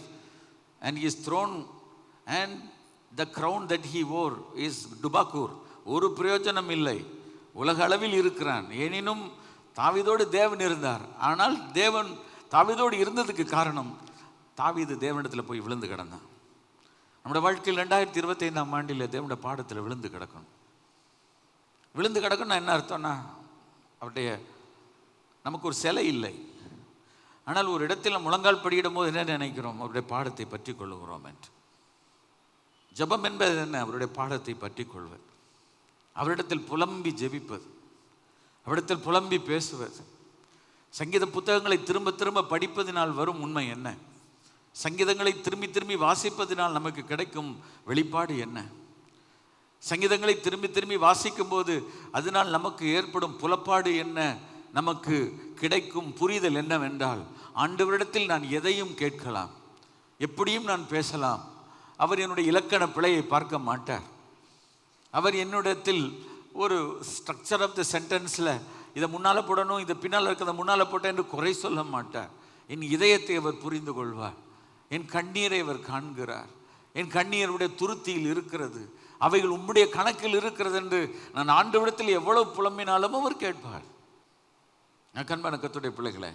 and he is thrown, and the crown that he wore is dubakur. ஒரு பிரயோஜனம் இல்லை, உலக அளவில் இருக்கிறான். எனினும் தாவீதோடு தேவன் இருந்தார். ஆனால் தேவன் தாவீதோடு இருந்ததுக்கு காரணம், தாவீது தேவனிடத்தில் போய் விழுந்து கிடந்தான். நம்முடைய வாழ்க்கையில் 2025ஆம் ஆண்டில் தேவனுடைய பாடத்தில் விழுந்து கிடக்கணும். விழுந்து கிடக்கணும் என்ன அர்த்தம்னா, அவருடைய நமக்கு ஒரு சிலை இல்லை, ஆனால் ஒரு இடத்தில் முழங்கால் படியிடும் போது என்ன நினைக்கிறோம்? அவருடைய பாடத்தை பற்றி கொள்ளுகிறோம் என்று. ஜெபம் என்பது என்ன? அவருடைய பாடத்தை பற்றி கொள்வது, அவரிடத்தில் புலம்பி ஜெபிப்பது, அவரிடத்தில் புலம்பி பேசுவது. சங்கீத புத்தகங்களை திரும்ப திரும்ப படிப்பதினால் வரும் உண்மை என்ன? சங்கீதங்களை திரும்பி திரும்பி வாசிப்பதினால் நமக்கு கிடைக்கும் வெளிப்பாடு என்ன? சங்கீதங்களை திரும்பி திரும்பி வாசிக்கும் போது அதனால் நமக்கு ஏற்படும் புலப்பாடு என்ன? நமக்கு கிடைக்கும் புரிதல் என்னவென்றால், ஆண்டவரிடத்தில் நான் எதையும் கேட்கலாம், எப்படியும் நான் பேசலாம். அவர் என்னுடைய இலக்கண பிழையை பார்க்க மாட்டார். அவர் என்னிடத்தில் ஒரு ஸ்ட்ரக்சர் ஆஃப் த சென்டென்ஸில் இதை முன்னால் போடணும், இதை பின்னால் இருக்கிறத முன்னால் போட்டேன் என்று குறை சொல்ல மாட்டார். என் இதயத்தை அவர் புரிந்து கொள்வார். என் கண்ணீரை அவர் காண்கிறார். என் கண்ணீருடைய துருத்தியில் இருக்கிறது, அவைகள் உம்முடைய கணக்கில் இருக்கிறது என்று நான் ஆண்டவரிடத்தில் எவ்வளவு புலம்பினாலும் அவர் கேட்பார். நான் கண்பான கர்த்தருடைய பிள்ளைகளை,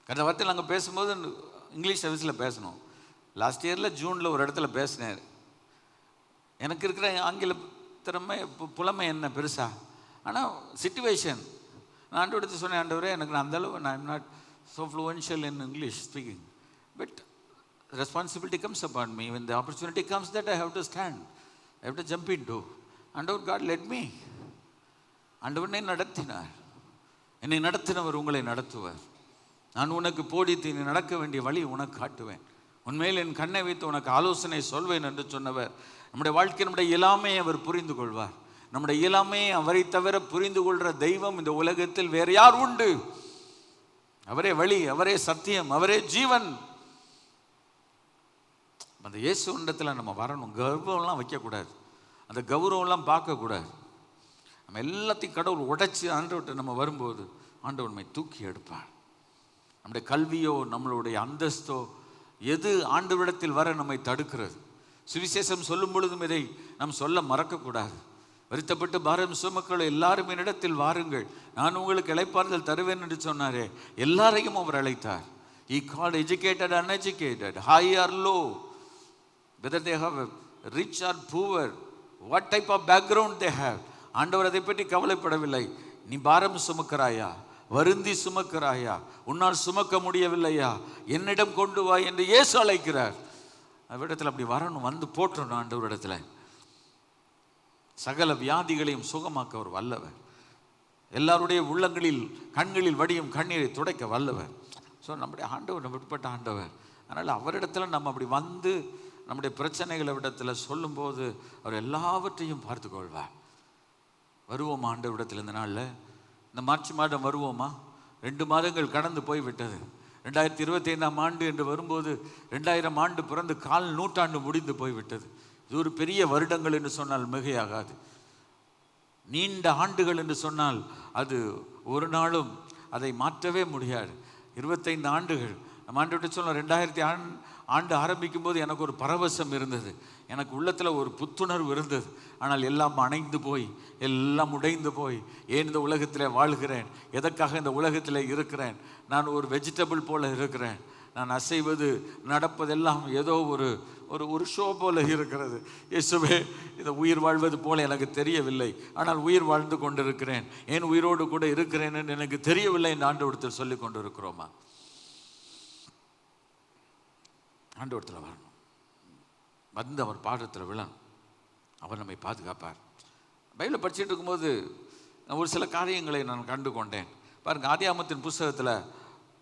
கடந்த வாரத்தில் நாங்கள் பேசும்போது இங்கிலீஷ் சர்வீஸில் பேசணும். லாஸ்ட் இயரில் ஜூனில் ஒரு இடத்துல பேசினேன். எனக்கு இருக்கிற ஆங்கில திறமை புலமை என்ன பெருசா? ஆனால் சிச்சுவேஷன், நான் ஆண்டவரிடத்தில் சொன்னேன், ஆண்டவரே எனக்கு நான் அந்தளவு நான் I'm not so fluential in English speaking, but responsibility comes upon me. When the opportunity comes that I have to stand, I have to jump into. And God led me. ஆண்டவனை நடத்தினார். என்னை நடத்தினவர் உங்களை நடத்துவார். நான் உனக்கு போதித்து நீ நடக்க வேண்டிய வழி உனக்கு காட்டுவேன். உண்மையில் என் கண்ணை வைத்து உனக்கு ஆலோசனை சொல்வேன் என்று சொன்னவர். நம்முடைய வாழ்க்கை, நம்முடைய இயலாமையை அவர் புரிந்து கொள்வார். நம்முடைய இயலாமையை அவரை தவிர புரிந்து கொள்கிற தெய்வம் இந்த உலகத்தில் வேறு யார் உண்டு? அவரே வழி, அவரே சத்தியம், அவரே ஜீவன். அந்த இயேசுண்டத்தில் நம்ம வரணும். கர்வம்லாம் வைக்கக்கூடாது, அந்த கௌரவம்லாம் பார்க்கக்கூடாது. நம்ம எல்லாத்தையும் கடவுள் உடைச்சி ஆண்டவர்கிட்ட நம்ம வரும்போது ஆண்டவர் நம்மை தூக்கி எடுப்பார். நம்முடைய கல்வியோ நம்மளுடைய அந்தஸ்தோ எது ஆண்டவரிடத்தில் வர நம்மை தடுக்கிறது? சுவிசேஷம் சொல்லும் பொழுதும் இதை நாம் சொல்ல மறக்கக்கூடாது. வருத்தப்பட்டு பாரம் சுமக்கள் எல்லாரும் என்னிடத்தில் வாருங்கள், நான் உங்களுக்கு இளைப்பாறுதல் தருவேன் என்று சொன்னாரே, எல்லாரையும் அவர் அழைத்தார். He called educated, uneducated, high or low, whether they have rich or poor, what type of background they have. ஆண்டவர் அதை பற்றி கவலைப்படவில்லை. நீ பாரம் சுமக்கிறாயா, வருந்தி சுமக்கிறாயா, உன்னால் சுமக்க முடியவில்லையா, என்னிடம் கொண்டு வா என்று இயேசு அழைக்கிறார். அவ்விடத்தில் அப்படி வரணும், வந்து போற்றணும். ஆண்டவரிடத்தில் சகல வியாதிகளையும் சுகமாக்க அவர் வல்லவர். எல்லாருடைய உள்ளங்களில் கண்களில் வடியும் கண்ணீரை துடைக்க வல்லவர். ஸோ நம்முடைய ஆண்டவர் நம்ம விடுபட்ட ஆண்டவர். அதனால் அவரிடத்தில் நம்ம அப்படி வந்து நம்முடைய பிரச்சனைகளை விடத்தில் சொல்லும்போது அவர் எல்லாவற்றையும் பார்த்து கொள்வார். வருவோமா ஆண்டவரிடத்தில்? இந்த நாளில் இந்த மார்ச் மாதம் வருவோமா? 2 மாதங்கள் கடந்து போய்விட்டது. 2025ஆம் ஆண்டு என்று வரும்போது 2000 ஆண்டு பிறந்து 1/4 நூற்றாண்டு முடிந்து போய்விட்டது. இது ஒரு பெரிய வருடங்கள் என்று சொன்னால் மிகையாகாது. நீண்ட ஆண்டுகள் என்று சொன்னால் அது ஒரு நாளும் அதை மாற்றவே முடியாது. 25 ஆண்டுகள் நம்ம ஆண்டு சொன்னோம். 2000 ஆண்டு ஆரம்பிக்கும் போது எனக்கு ஒரு பரவசம் இருந்தது, எனக்கு உள்ளத்தில் ஒரு புத்துணர்வு இருந்தது. ஆனால் எல்லாம் அணைந்து போய், எல்லாம் உடைந்து போய், ஏன் இந்த உலகத்தில் வாழ்கிறேன், எதற்காக இந்த உலகத்தில் இருக்கிறேன், நான் ஒரு வெஜிடபிள் போல இருக்கிறேன், நான் அசைவது நடப்பதெல்லாம் ஏதோ ஒரு ஒரு ஒரு ஷோ போல இருக்கிறது. இயேசுவே, இந்த உயிர் வாழ்வது போல எனக்கு தெரியவில்லை, ஆனால் உயிர் வாழ்ந்து கொண்டிருக்கிறேன், ஏன் உயிரோடு கூட இருக்கிறேன் என்று எனக்கு தெரியவில்லை என்று ஆண்டவரிடத்தில் சொல்லி கொண்டு இருக்கிறோமா? ஆண்டவரிடத்தில் வரணும், வந்து அவர் பாடத்தில் விழணும், அவர் நம்மை பாதுகாப்பார். பைபிளை படிச்சுட்டு இருக்கும்போது ஒரு சில காரியங்களை நான் கண்டு கொண்டேன். பாருங்கள், ஆதியாகமத்தின் புஸ்தகத்தில்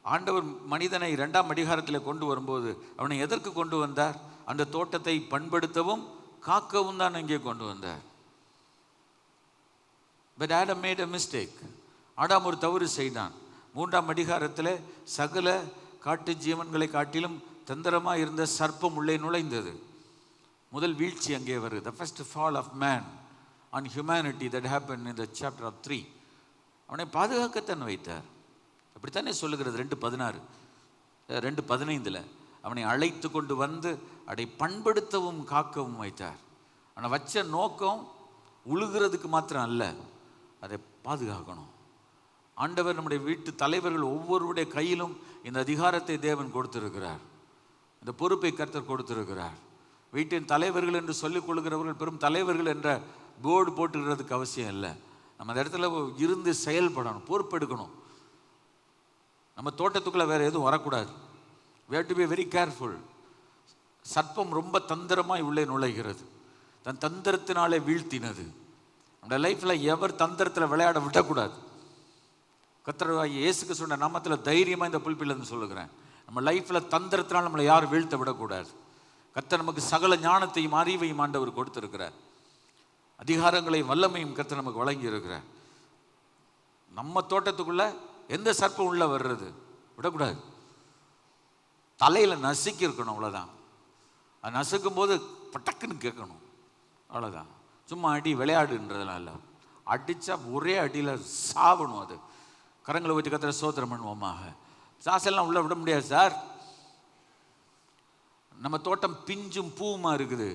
ஆண்டவர் மனிதனை 2ஆம் அதிகாரத்தில் கொண்டு வரும்போது அவனை எதற்கு கொண்டு வந்தார்? அந்த தோட்டத்தை பண்படுத்தவும் காக்கவும் தான் இங்கே கொண்டு வந்தார். But Adam made a mistake. Adam ஒரு தவறு செய்தான். 3ஆம் அதிகாரத்தில் சகல காட்டு ஜீவன்களை காட்டிலும் தந்திரமாக இருந்த சர்ப்பம் உள்ளே நுழைந்தது. முதல் வீழ்ச்சி அங்கே வருது. The first fall of man on humanity that happened in the chapter of 3. அவனை பாதுகாக்கத்தான் வைத்தார். அப்படித்தானே சொல்லுகிறது 2:16 2:15 அவனை அழைத்து கொண்டு வந்து அதை பண்படுத்தவும் காக்கவும் வைத்தார். ஆனால் வச்ச நோக்கம் உழுகிறதுக்கு மாத்திரம் அல்ல, அதை பாதுகாக்கணும். ஆண்டவர் நம்முடைய வீட்டு தலைவர்கள் ஒவ்வொருடைய கையிலும் இந்த அதிகாரத்தை தேவன் கொடுத்திருக்கிறார், இந்த பொறுப்பை கர்த்தர் கொடுத்திருக்கிறார். வீட்டின் தலைவர்கள் என்று சொல்லிக் கொள்கிறவர்கள் பெரும் தலைவர்கள் என்ற போர்டு போட்டுக்கிறதுக்கு அவசியம் இல்லை. நம்ம அந்த இடத்துல இருந்து செயல்படணும், பொறுப்பெடுக்கணும். நம்ம தோட்டத்துக்குள்ளே வேறு எதுவும் வரக்கூடாது. we have to be very careful. சர்ப்பம் ரொம்ப தந்திரமாய் உள்ளே நுழைகிறது, தன் தந்திரத்தினாலே வீழ்த்தினது. நம்ம லைஃப்பில் எவர் தந்திரத்தில் விளையாட விடக்கூடாது. கர்த்தராகிய இயேசுக்கு சொன்ன நாமத்தில் தைரியமாக இந்த புல்பிலேருந்து சொல்லுகிறேன், நம்ம லைஃப்பில் தந்திரத்தினால் நம்மளை யாரும் வீழ்த்த விடக்கூடாது. கர்த்தர் நமக்கு சகல ஞானத்தையும் அறிவையும் ஆண்டவர் கொடுத்திருக்கிறார், அதிகாரங்களையும் வல்லமையும் கர்த்தர் நமக்கு வழங்கி இருக்கிறார். நம்ம தோட்டத்துக்குள்ளே எந்த சர்ப்பம் உள்ள வர்றது விடக்கூடாது. தலையில் நசுக்கி இருக்கணும், அவ்வளோதான். அது நசுக்கும் போது பட்டக்குன்னு கேட்கணும், அவ்வளோதான். சும்மா அடி விளையாடுன்றதுனால அடித்தா ஒரே அடியில் சாவணும். அது கரங்களை வச்சு கத்திர சோத்திரம் பண்ணுவோமாக. சாசெல்லாம் உள்ளே விட முடியாது சார். நம்ம தோட்டம் பிஞ்சும் பூவுமா இருக்குது,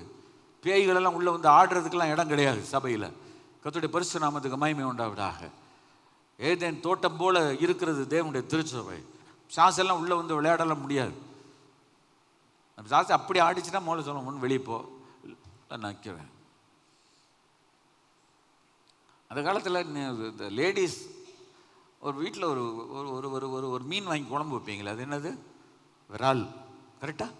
பேய்களெல்லாம் உள்ளே வந்து ஆடுறதுக்கெல்லாம் இடம் கிடையாது சபையில். கர்த்தருடைய பரிசுத்த நாமத்துக்கு மகிமை உண்டாவதாக. ஏதேன் தோட்டம் போல இருக்கிறது தேவனுடைய திருச்சபை. சாசெல்லாம் உள்ளே வந்து விளையாடலாம் முடியாது. சாசை அப்படி ஆடிச்சுன்னா மோளை சொல்ல முன் வெளியே போ, நக்கிறேன். அந்த காலத்தில் இந்த லேடிஸ் ஒரு வீட்டில் ஒரு ஒரு ஒரு ஒரு ஒரு மீன் வாங்கி குழம்பு வைப்பீங்களே, அது என்னது? விரால், கரெக்டாக?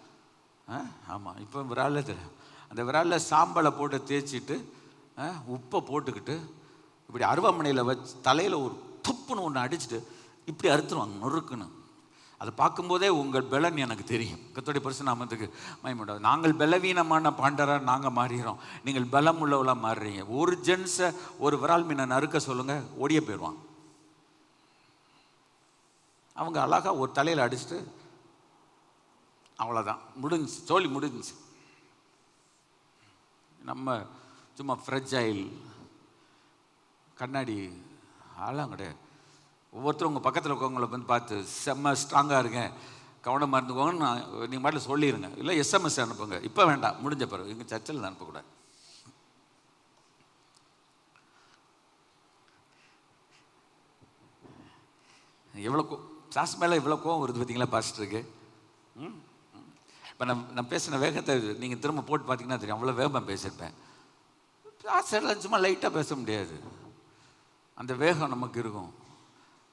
ஆமாம், இப்போ விராலில் தெரியும். அந்த விராலில் சாம்பலை போட்டு தேய்ச்சிட்டு உப்பை போட்டுக்கிட்டு இப்படி அருவாமனையில் வச்சு தலையில் ஒரு துப்புன்னு ஒன்று அடிச்சுட்டு இப்படி அறுத்துருவாங்க நொறுக்குன்னு. அதை பார்க்கும்போதே உங்கள் பலன் எனக்கு தெரியும். கர்த்தருடைய பரிசுத்த நாமத்துக்கு மகிமை உண்டாகுது. நாங்கள் பலவீனமான பாண்டராக நாங்கள் மாறுகிறோம், நீங்கள் பலம் உள்ளவளாக மாறுறீங்க. ஒரு ஜென்ஸை ஒரு விரால் மீனை நறுக்க சொல்லுங்கள், ஓடியே போயிடுவான். அவங்க அழகாக ஒரு தலையில் அடிச்சுட்டு அவ்வளோதான், முடிஞ்சு, சோழி முடிஞ்சு. நம்ம சும்மா ஃப்ரெஜைல் கண்ணாடி ஆளாம் கிடையாது. ஒவ்வொருத்தரும் உங்கள் பக்கத்தில் இருக்கவங்கள வந்து பார்த்து செம்ம ஸ்ட்ராங்காக இருங்க, கவனமாக இருந்துக்கோங்கன்னு நீங்கள் பாட்டில் சொல்லிடுங்க. இல்லை எஸ்எம்எஸ் அனுப்புங்க. இப்போ வேண்டாம், முடிஞ்ச பிறகு. எங்கள் சர்ச்சில் அனுப்பக்கூடாது. எவ்வளோ சாஸ் மேலே இவ்வளோ கோவம் வருது பார்த்தீங்களா பாஸ்டருக்கு? இப்போ நான் பேசின வேகத்தை நீங்கள் திரும்ப போட்டு பார்த்தீங்கன்னா தெரியும், அவ்வளோ வேகமாக பேசியிருப்பேன். பாஸ்டர்லாம் சும்மா லைட்டாக பேச முடியாது, அந்த வேகம் நமக்கு இருக்கும்.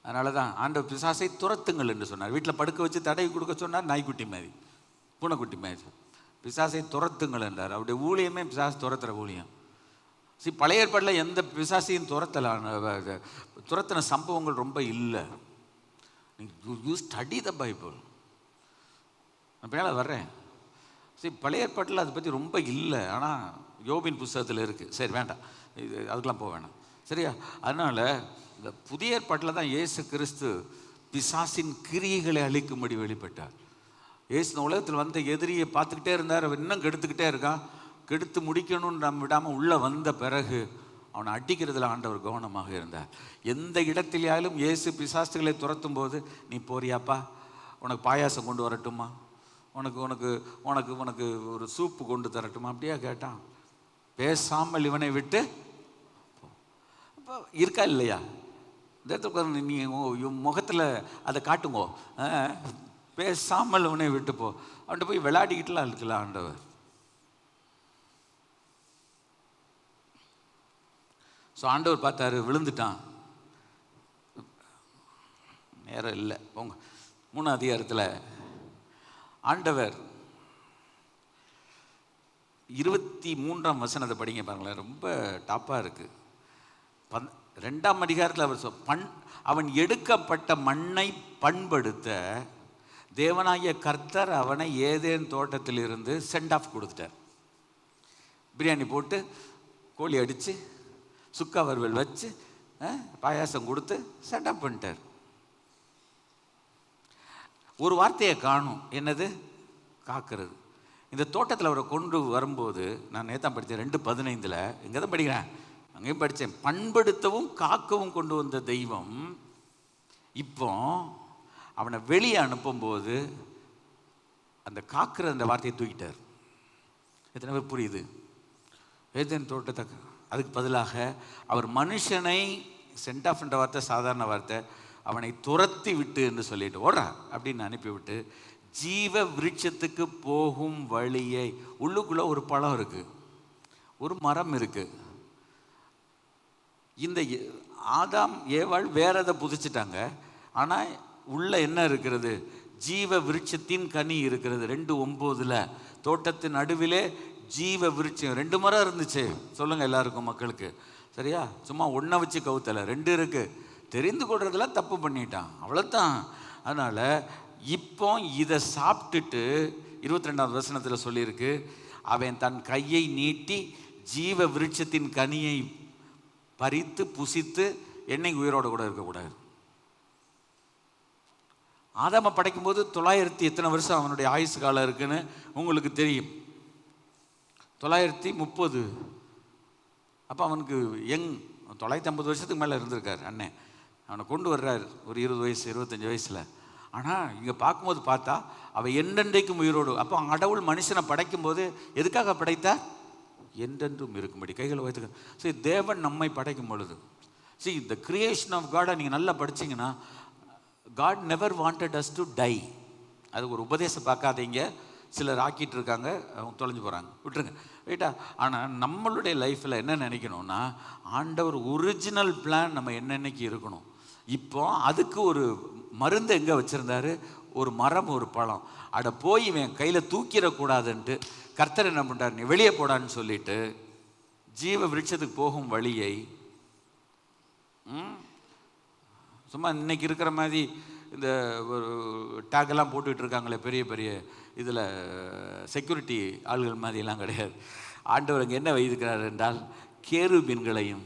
அதனால தான் ஆண்டவர் பிசாசை துரத்துங்கள் என்று சொன்னார். வீட்டில் படுக்க வச்சு தடவி கொடுக்க சொன்னார், நாய்க்குட்டி மாதிரி, பூனைக்குட்டி மாதிரி. பிசாசை துரத்துங்கள் என்றார். அவருடைய ஊழியமே பிசாசு துரத்துகிற ஊழியம். பழைய ஏற்பாட்டில் எந்த பிசாசையும் துரத்தின சம்பவங்கள் ரொம்ப இல்லை. You study the Bible. நான் பின்னால் வர்றேன். பழைய ஏற்பாட்டில் அதை பற்றி ரொம்ப இல்லை, ஆனால் யோபின் புஸ்தகத்தில் இருக்குது. சரி வேண்டாம், இது அதுக்கெலாம் போக வேண்டாம், சரியா? அதனால் இந்த புதிய ஏற்பாட்டில் தான் இயேசு கிறிஸ்து பிசாசின் கிரியைகளை அழிக்கும்படி வெளிப்பட்டார். இயேசு இந்த உலகத்தில் வந்த எதிரியை பார்த்துக்கிட்டே இருந்தார். அவன் இன்னும் கெடுத்துக்கிட்டே இருக்கான். கெடுத்து முடிக்கணும்னு நம்ம விடாமல் உள்ளே வந்த பிறகு அவனை அடிக்கிறதுல ஆண்டவர் கவனமாக இருந்தார். எந்த இடத்திலேயாலும் இயேசு பிசாசுகளை துரத்தும் போது, நீ போறியாப்பா, உனக்கு பாயாசம் கொண்டு வரட்டுமா, உனக்கு உனக்கு உனக்கு உனக்கு ஒரு சூப்பு கொண்டு தரட்டுமா, அப்படியா கேட்டான். பேசாமல் இவனை விட்டு இருக்கா இல்லையா? நீ முகத்தில் அதை காட்டுங்கோ, பேசாமல் இவனை விட்டு போ. அவன்கிட்ட போய் விளையாடிக்கிட்டுலாம் இருக்கலாம் ஆண்டவர். ஸோ ஆண்டவர் பார்த்தாரு, விழுந்துட்டான். நேரம் இல்லை, போங்க. 3ஆம் அதிகாரத்தில் ஆண்டவர் 23ஆம் வசனத்தை படிங்க பாருங்களேன், ரொம்ப டாப்பாக இருக்குது. 2ஆம் அதிகாரத்தில் அவர் அவன் எடுக்கப்பட்ட மண்ணை பண்படுத்த தேவனாகிய கர்த்தர் அவனை ஏதேன் தோட்டத்தில் இருந்து சென்ட் ஆஃப் கொடுத்துட்டார். பிரியாணி போட்டு, கோழி அடித்து, சுக்கா வறுவல் வச்சு, பாயாசம் கொடுத்து சென்ட் ஆஃப் பண்ணிட்டார். ஒரு வார்த்தையை காணும், என்னது? காக்கிறது. இந்த தோட்டத்தில் அவரை கொண்டு வரும்போது, நான் நேத்தான் படித்தேன் 2:15, இங்கே தான் படிக்கிறேன், அங்கேயும் படித்தேன். பண்படுத்தவும் காக்கவும் கொண்டு வந்த தெய்வம் இப்போ அவனை வெளியே அனுப்பும்போது அந்த காக்கிற அந்த வார்த்தையை தூக்கிட்டார். எத்தனை பேர் புரியுது? ஏதேன் தோட்டத்தை அதுக்கு பதிலாக அவர் மனுஷனை சென்ட் ஆஃப் என்ற வார்த்தை சாதாரண வார்த்தை, அவனை துரத்தி விட்டு என்று சொல்லிட்டு ஓடுறா அப்படின்னு அனுப்பிவிட்டு ஜீவ விருட்சத்துக்கு போகும் வழியை, உள்ளுக்குள்ளே ஒரு பழம் இருக்குது, ஒரு மரம் இருக்குது. இந்த ஆதாம் ஏவாள் வேற எதை புதிச்சிட்டாங்க, ஆனால் உள்ள என்ன இருக்கிறது? ஜீவ விருட்சத்தின் கனி இருக்கிறது. 2:9 தோட்டத்தின் நடுவிலே ஜீவ விருட்சம் 2 மரம் இருந்துச்சு. சொல்லுங்க எல்லாருக்கும், மக்களுக்கு, சரியா? சும்மா ஒன்றை வச்சு கவுத்தலை, 2 இருக்கு. தெரிந்து கொள்றதுல தப்பு பண்ணிட்டான், அவ்வளோதான். அதனால் இப்போ இதை சாப்பிட்டுட்டு 22ஆம் வசனத்தில் சொல்லியிருக்கு, அவன் தன் கையை நீட்டி ஜீவ விருட்சத்தின் கனியை பறித்து புசித்து என்னைக்கு உயிரோடு கூட இருக்கக்கூடாது. ஆதாமை படைக்கும்போது 900 எத்தனை வருஷம் அவனுடைய ஆயுசு காலம் இருக்குன்னு உங்களுக்கு தெரியும். 930. அப்போ அவனுக்கு 950 வருஷத்துக்கு மேலே இருந்திருக்கார் அண்ணன். அவனை கொண்டு வர்றார் ஒரு 20 வயசு 25 வயசில். ஆனால் இங்கே பார்க்கும்போது பார்த்தா அவன் என்றென்றைக்கும் உயிரோடு. அப்போ கடவுள் மனுஷனை படைக்கும்போது எதுக்காக படைத்தார்? என்றென்றும் இருக்கும்படி. கைகளை வைத்துக்க. சரி, தேவன் நம்மை படைக்கும் பொழுது, see the creation of God நீங்கள் நல்லா படிச்சிங்கன்னா, God never wanted us to die. அது ஒரு உபதேசம் பார்க்காதீங்க, சிலர் ஆக்கிட்டு இருக்காங்க, அவங்க தொலைஞ்சு போகிறாங்க, விட்டுருங்க, ரைட்டா? ஆனால் நம்மளுடைய லைஃப்பில் என்ன நினைக்கணும்னா, ஆண்டவர் ஒரிஜினல் பிளான் நம்ம என்னென்னைக்கு இருக்கணும். இப்போ அதுக்கு ஒரு மருந்து எங்கே வச்சுருந்தாரு? ஒரு மரம், ஒரு பழம். அட போய் இவன் கையில் தூக்கிடக்கூடாதுன்ட்டு கர்த்தர் என்ன பண்ணுறார்? நீ வெளியே போடான்னு சொல்லிட்டு ஜீவ விருட்சத்துக்கு போகும் வழியை, சும்மா இன்னைக்கு இருக்கிற மாதிரி இந்த ஒரு டேக்கெல்லாம் போட்டுக்கிட்டு இருக்காங்களே பெரிய பெரிய இதில் செக்யூரிட்டி ஆள்கள் மாதிரிலாம் கிடையாது. ஆண்டவர் அங்கே என்ன வைத்திருக்கிறார் என்றால், கேருபீன்களையும்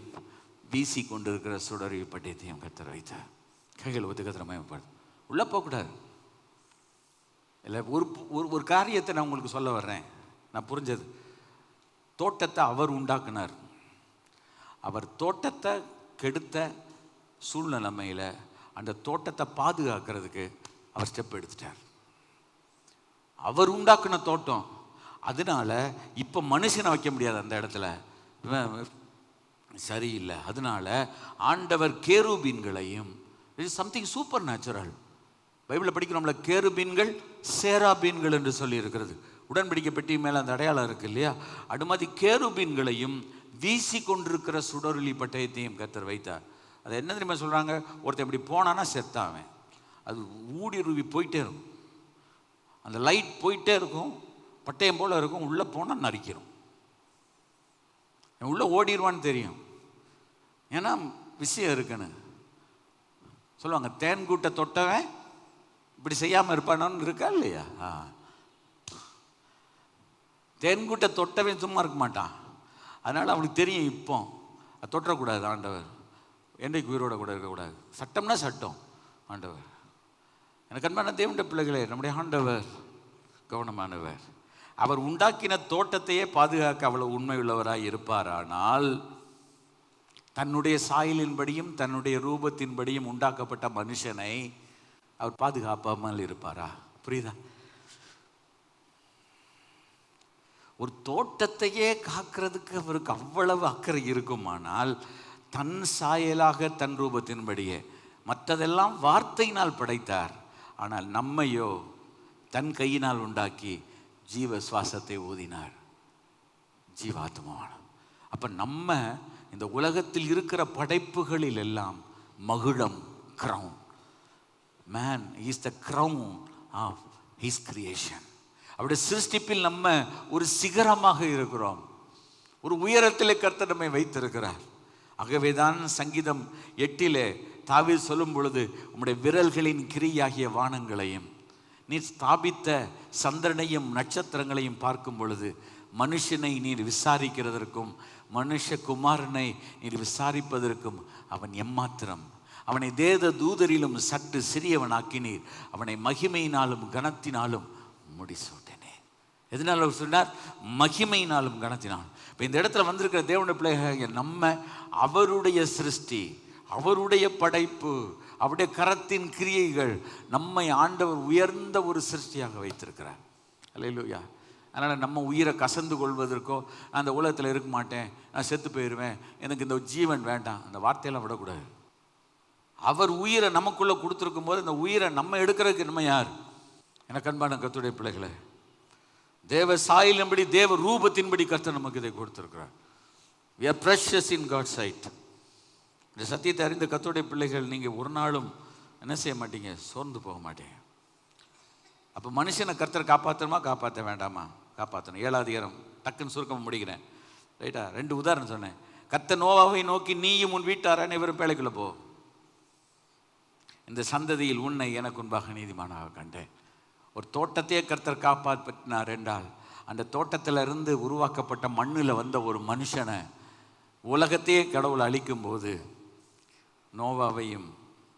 வீசி கொண்டு இருக்கிற சுடரி பட்டயத்தையும் கர்த்தர் வைத்தார். கைகள் ஒத்து கத்திர மயப்படுது. உள்ளே போகக்கூடாது. இல்லை, ஒரு காரியத்தை நான் உங்களுக்கு சொல்ல வர்றேன். நான் புரிஞ்சது, தோட்டத்தை அவர் உண்டாக்குனார். அவர் தோட்டத்தை கெடுத்த சூழ்நிலைமையில் அந்த தோட்டத்தை பாதுகாக்கிறதுக்கு அவர் ஸ்டெப் எடுத்துட்டார். அவர் உண்டாக்குன தோட்டம், அதனால இப்போ மனுஷனை வைக்க முடியாது அந்த இடத்துல, சரியில்லை. அதனால ஆண்டவர் கேருபீன்களையும், இட் சம்திங் சூப்பர் நேச்சுரல். பைபிளில் படிக்கிறோம்ல, கேருபீன்கள் சேராபீன்கள் என்று சொல்லி இருக்கிறது. உடன்படிக்கை பெட்டி மேலே அந்த அடையாளம் இருக்கு இல்லையா? அது மாதிரி கேருபீன்களையும் வீசி கொண்டிருக்கிற சுடரொளி பட்டயத்தையும் கர்த்தர் வைத்தார். அது என்ன தெரியுமா சொல்கிறாங்க? ஒருத்தன் இப்படி போனான்னா செத்தாவன், அது ஊடுருவி போயிட்டே இருக்கும், அந்த லைட் போயிட்டே இருக்கும், பட்டயம் போல் இருக்கும், உள்ளே போனால் நரிக்கிறோம், உள்ளே ஓடிடுவான்னு தெரியும். ஏன்னா விஷயம் இருக்குன்னு சொல்லுவாங்க. தேன்கூட்டை தொட்டவன் இப்படி செய்யாமல் இருப்பானு இருக்கா இல்லையா? தேன்கூட்டை தொட்டவன் சும்மா இருக்க மாட்டான். அதனால் அவனுக்கு தெரியும், இப்போ அது தொட்டக்கூடாது, ஆண்டவர் என்றைக்கு உயிரோட கூட இருக்கக்கூடாது. சட்டம்னா சட்டம். ஆண்டவர், எனக்கு அன்பான தேவனுடைய பிள்ளைகளே, நம்முடைய ஆண்டவர் கவனமானவர். அவர் உண்டாக்கின தோட்டத்தையே பாதுகாக்க அவ்வளவு உண்மை உள்ளவராய் இருப்பாரானால், தன்னுடைய சாயலின்படியும் தன்னுடைய ரூபத்தின்படியும் உண்டாக்கப்பட்ட மனுஷனை அவர் பாதுகாப்பாமல் இருப்பாரா? புரியுதா? ஒரு தோட்டத்தையே காக்கிறதுக்கு அவருக்கு அவ்வளவு அக்கறை இருக்குமானால், தன் சாயலாக தன் ரூபத்தின்படியே, மற்றதெல்லாம் வார்த்தையினால் படைத்தார். ஆனால் நம்மையோ தன் கையினால் உண்டாக்கி ஜீவ சுவாசத்தை ஊதினார், ஜீவாத்மாவான. அப்போ நம்ம இந்த உலகத்தில் இருக்கிற படைப்புகளில் எல்லாம் மகுடம், crown. Man is the crown of his creation. அவருடைய சிருஷ்டிப்பில் நம்ம ஒரு சிகரமாக இருக்கிறோம், ஒரு உயரத்திலே கர்த்தர் நம்மை வைத்திருக்கிறார். ஆகவேதான் சங்கீதம் 8 தாவீது சொல்லும் பொழுது, உம்முடைய விரல்களின் கிரியாகிய வானங்களையும் நீர் ஸ்தாபித்த சந்திரனையும் நட்சத்திரங்களையும் பார்க்கும் பொழுது, மனுஷனை நீர் விசாரிக்கிறதற்கும் மனுஷகுமாரனை நீர் விசாரிப்பதற்கும் அவன் எம்மாத்திரம். அவனை தேவ தூதரிலும் சற்று சிறியவனாக்கினீர், அவனை மகிமையினாலும் கனத்தினாலும் முடிசூட்டினே. எதனால சொன்னார்? மகிமையினாலும் கனத்தினாலும். இப்போ இந்த இடத்துல வந்திருக்கிற தேவனுடைய பிள்ளைகள், நம்ம அவருடைய சிருஷ்டி, அவருடைய படைப்பு, அவருடைய கரத்தின் கிரியைகள். நம்மை ஆண்டவர் உயர்ந்த ஒரு சிருஷ்டியாக வைத்திருக்கிறார். அல்லேலூயா. அதனால் நம்ம உயிரை கசந்து கொள்வதற்கோ, நான் அந்த உலகத்தில் இருக்க மாட்டேன், நான் செத்து போயிடுவேன், எனக்கு இந்த ஜீவன் வேண்டாம், அந்த வார்த்தையெல்லாம் விடக்கூடாது. அவர் உயிரை நமக்குள்ளே கொடுத்துருக்கும் போது, இந்த உயிரை நம்ம எடுக்கிறதுக்கு நம்ம யார்? எனக்கு அன்பான கர்த்தருடைய பிள்ளைகளே, தேவ சாயலின்படி தேவ ரூபத்தின்படி கர்த்தர் நமக்கு இதை கொடுத்துருக்கிறார். We are precious in God's sight. இந்த சத்தியத்தை அறிந்த கர்த்தருடைய பிள்ளைகள், நீங்கள் ஒரு நாளும் என்ன செய்ய மாட்டீங்க? சோர்ந்து போக மாட்டீங்க. அப்போ மனுஷனை கர்த்தர் காப்பாற்றணுமா காப்பாற்ற வேண்டாமா? காப்பாற்றணும். 7வது அதிகாரம் டக்குன்னு சுருக்கமாக முடிக்கிறேன், ரைட்டா? 2 உதாரணம் சொன்னேன். கர்த்தர் நோவாவை நோக்கி, நீயும் உன் வீட்டார் அனைவரும் பேழைக்குள்ளே போ, இந்த சந்ததியில் உன்னை எனக்கு முன்பாக நீதிமானாக கண்டேன். ஒரு தோட்டத்தையே கர்த்தர் காப்பாற்றினார் என்றால், அந்த தோட்டத்திலிருந்து உருவாக்கப்பட்ட மண்ணில் வந்த ஒரு மனுஷனை உலகத்தையே கடவுள் அழிக்கும் போது, நோவாவையும்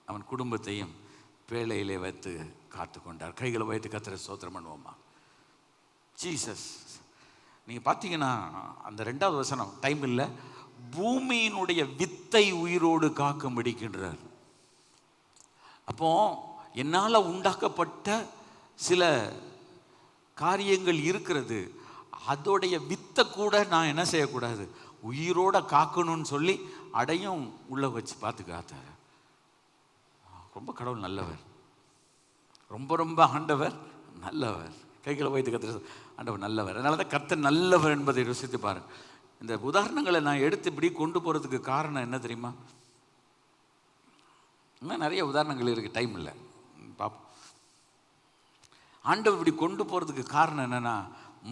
அவன் குடும்பத்தையும் பேழையிலே வைத்து காத்து கொண்டார். கைகளை வைத்து கர்த்தரை ஸ்தோத்திரம் பண்ணுவோமா? ஜீசஸ். நீங்கள் பார்த்தீங்கன்னா அந்த 2வது வசனம், டைம் இல்லை, பூமியினுடைய வித்தை உயிரோடு காக்கும்படிக்கின்றார். அப்போ என்னால் உண்டாக்கப்பட்ட சில காரியங்கள் இருக்கிறது, அதோடைய வித்தை கூட நான் என்ன செய்யக்கூடாது? உயிரோட காக்கணும்னு சொல்லி அடையும் உள்ள வச்சு பார்த்துக்காத்தார். ரொம்ப கடவுள் நல்லவர், ரொம்ப ரொம்ப ஆண்டவர் நல்லவர். கைகளை வைத்து கர்த்தர் ஆண்டவர் நல்லவர். அதனால தான் கர்த்தர் நல்லவர் என்பதை யோசித்து பாருங்க. இந்த உதாரணங்களை நான் எடுத்து இப்படி கொண்டு போகிறதுக்கு காரணம் என்ன தெரியுமா? இன்னும் நிறைய உதாரணங்கள் இருக்குது, டைம் இல்லை, பார்ப்போம். ஆண்டவர் இப்படி கொண்டு போகிறதுக்கு காரணம் என்னென்னா,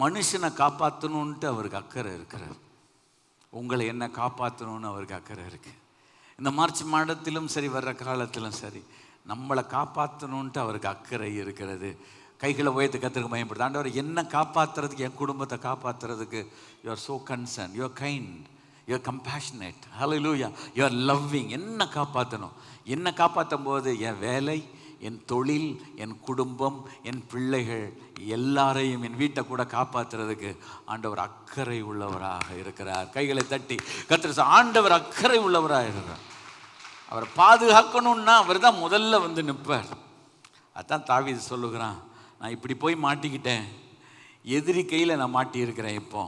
மனுஷனை காப்பாற்றணுன்ட்டு அவருக்கு அக்கறை இருக்கிறார். உங்களை என்ன காப்பாற்றணும்னு அவருக்கு அக்கறை இருக்குது. இந்த மார்ச் மாதத்திலும் சரி, வர்ற காலத்திலும் சரி, நம்மளை காப்பாற்றணுன்ட்டு அவருக்கு அக்கறை இருக்கிறது. கைகளை உயர்த்து கர்த்தருக்கு பயன்படுது. ஆண்டவர் என்ன காப்பாற்றுறதுக்கு, என் குடும்பத்தை காப்பாற்றுறதுக்கு, you are so concern, you are kind, you are compassionate, hallelujah, you are loving. என்ன காப்பாற்றணும்? என்ன காப்பாற்றும் போது என் வேலை, என் தொழில், என் குடும்பம், என் பிள்ளைகள் எல்லாரையும், என் வீட்டை கூட காப்பாற்றுறதுக்கு ஆண்டவர் அக்கறை உள்ளவராக இருக்கிறார். கைகளை தட்டி கர்த்தர், ஆண்டவர் அக்கறை உள்ளவராக இருக்கிறார். அவரை பாதுகாக்கணும்னா அவர் தான் முதல்ல வந்து நிற்பார். அதான் தாவீது சொல்லுகிறான், நான் இப்படி போய் மாட்டிக்கிட்டேன், எதிரி கையில் நான் மாட்டியிருக்கிறேன். இப்போ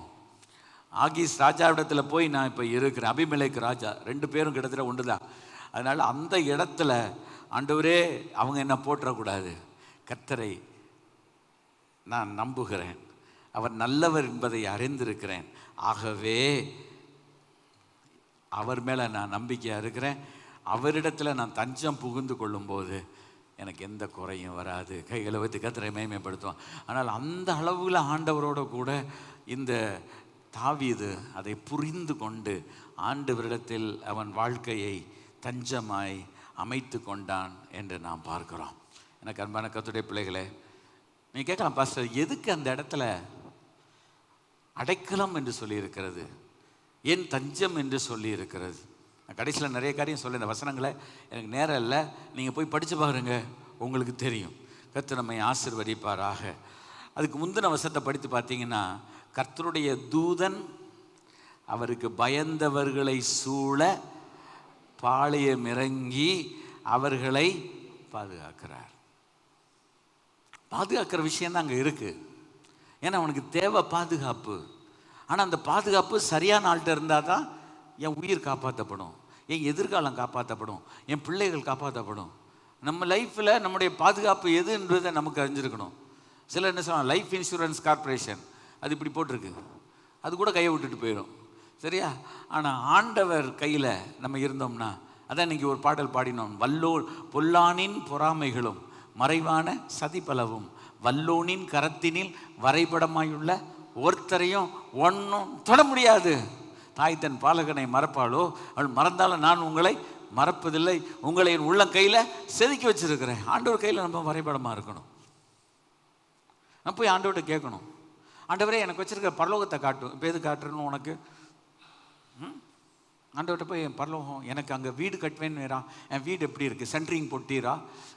ஆகீஸ் ராஜாவிடத்தில் போய் நான் இப்போ இருக்கிறேன், அபிமெலேக்கு ராஜா, 2 பேரும் கிட்டத்தட்ட ஒன்று தான். அதனால் அந்த இடத்துல ஆண்டவரே அவங்க என்ன போற்றக்கூடாது, கர்த்தரை நான் நம்புகிறேன், அவர் நல்லவர் என்பதை அறிந்திருக்கிறேன், ஆகவே அவர் மேலே நான் நம்பிக்கையாக இருக்கிறேன், அவரிடத்தில் நான் தஞ்சம் புகுந்து கொள்ளும்போது எனக்கு எந்த குறையும் வராது, கைகளை வைத்து கர்த்தரை மேன்மைப்படுத்துவான். ஆனால் அந்த அளவில் ஆண்டவரோட கூட இந்த தாவீது அதை புரிந்து கொண்டு ஆண்டவரிடத்தில் அவன் வாழ்க்கையை தஞ்சமாய் அமைத்து கொண்டான் என்று நாம் பார்க்கிறோம். எனக்கு அன்பான கர்த்தருடைய பிள்ளைகளே, நீ கேட்கலாம், பாஸ்டர் எதுக்கு அந்த இடத்துல அடைக்கலம் என்று சொல்லியிருக்கிறது, ஏன் தஞ்சம் என்று சொல்லியிருக்கிறது? நான் கடைசியில் நிறைய காரியம் சொல்ல, இந்த வசனங்களை எனக்கு நேரம் இல்லை, நீங்கள் போய் படித்து பாருங்க, உங்களுக்கு தெரியும். கர்த்தர் நம்மை ஆசீர்வதிப்பாராக. அதுக்கு முந்தின வசனத்தை படித்து பார்த்தீங்கன்னா, கர்த்தருடைய தூதன் அவருக்கு பயந்தவர்களை சூழ பாளையம் இறங்கி அவர்களை பாதுகாக்கிறார். பாதுகாக்கிற விஷயம் தான் அங்கே இருக்குது. ஏன்னா அவனுக்கு தேவை பாதுகாப்பு. ஆனால் அந்த பாதுகாப்பு சரியான ஆள்கிட்ட இருந்தால் தான் என் உயிர் காப்பாற்றப்படும், என் எதிர்காலம் காப்பாற்றப்படும், என் பிள்ளைகள் காப்பாற்றப்படும். நம்ம லைஃப்பில் நம்முடைய பாதுகாப்பு எதுன்றதை நமக்கு அறிஞ்சிருக்கணும். சிலர் என்ன சொல்லுவாங்க, லைஃப் இன்சூரன்ஸ் கார்பரேஷன் அது இப்படி போட்டிருக்கு, அது கூட கையை விட்டுட்டு போயிடும், சரியா? ஆனால் ஆண்டவர் கையில் நம்ம இருந்தோம்னா, அதான் இன்றைக்கி ஒரு பாடல் பாடினோம், பொல்லானின் பொறாமைகளும் மறைவான சதி பலவும் வல்லோனின் கரத்தினில் வரைபடமாயுள்ள ஒருத்தரையும் ஒன்றும் தொட முடியாது. தாய் தன் பாலகனை மறப்பாளோ, அவள் மறந்தாலும் நான் உங்களை மறப்பதில்லை, உங்களை என் உள்ள கையில் செதுக்கி வச்சிருக்கிறேன். ஆண்டவர் கையில் நம்ம வரைபடமாக இருக்கணும். நான் போய் ஆண்டவர்கிட்ட கேட்கணும், ஆண்டவரே எனக்கு வச்சிருக்க பரலோகத்தை காட்டும். இப்போ எது காட்டுறன்னு உனக்கு? ஆண்டவர்கிட்ட போய் என் பரலோகம், எனக்கு அங்கே வீடு கட்டுவேன்னு, என் வீடு எப்படி இருக்குது, சென்ட்ரிங் போட்டீரா,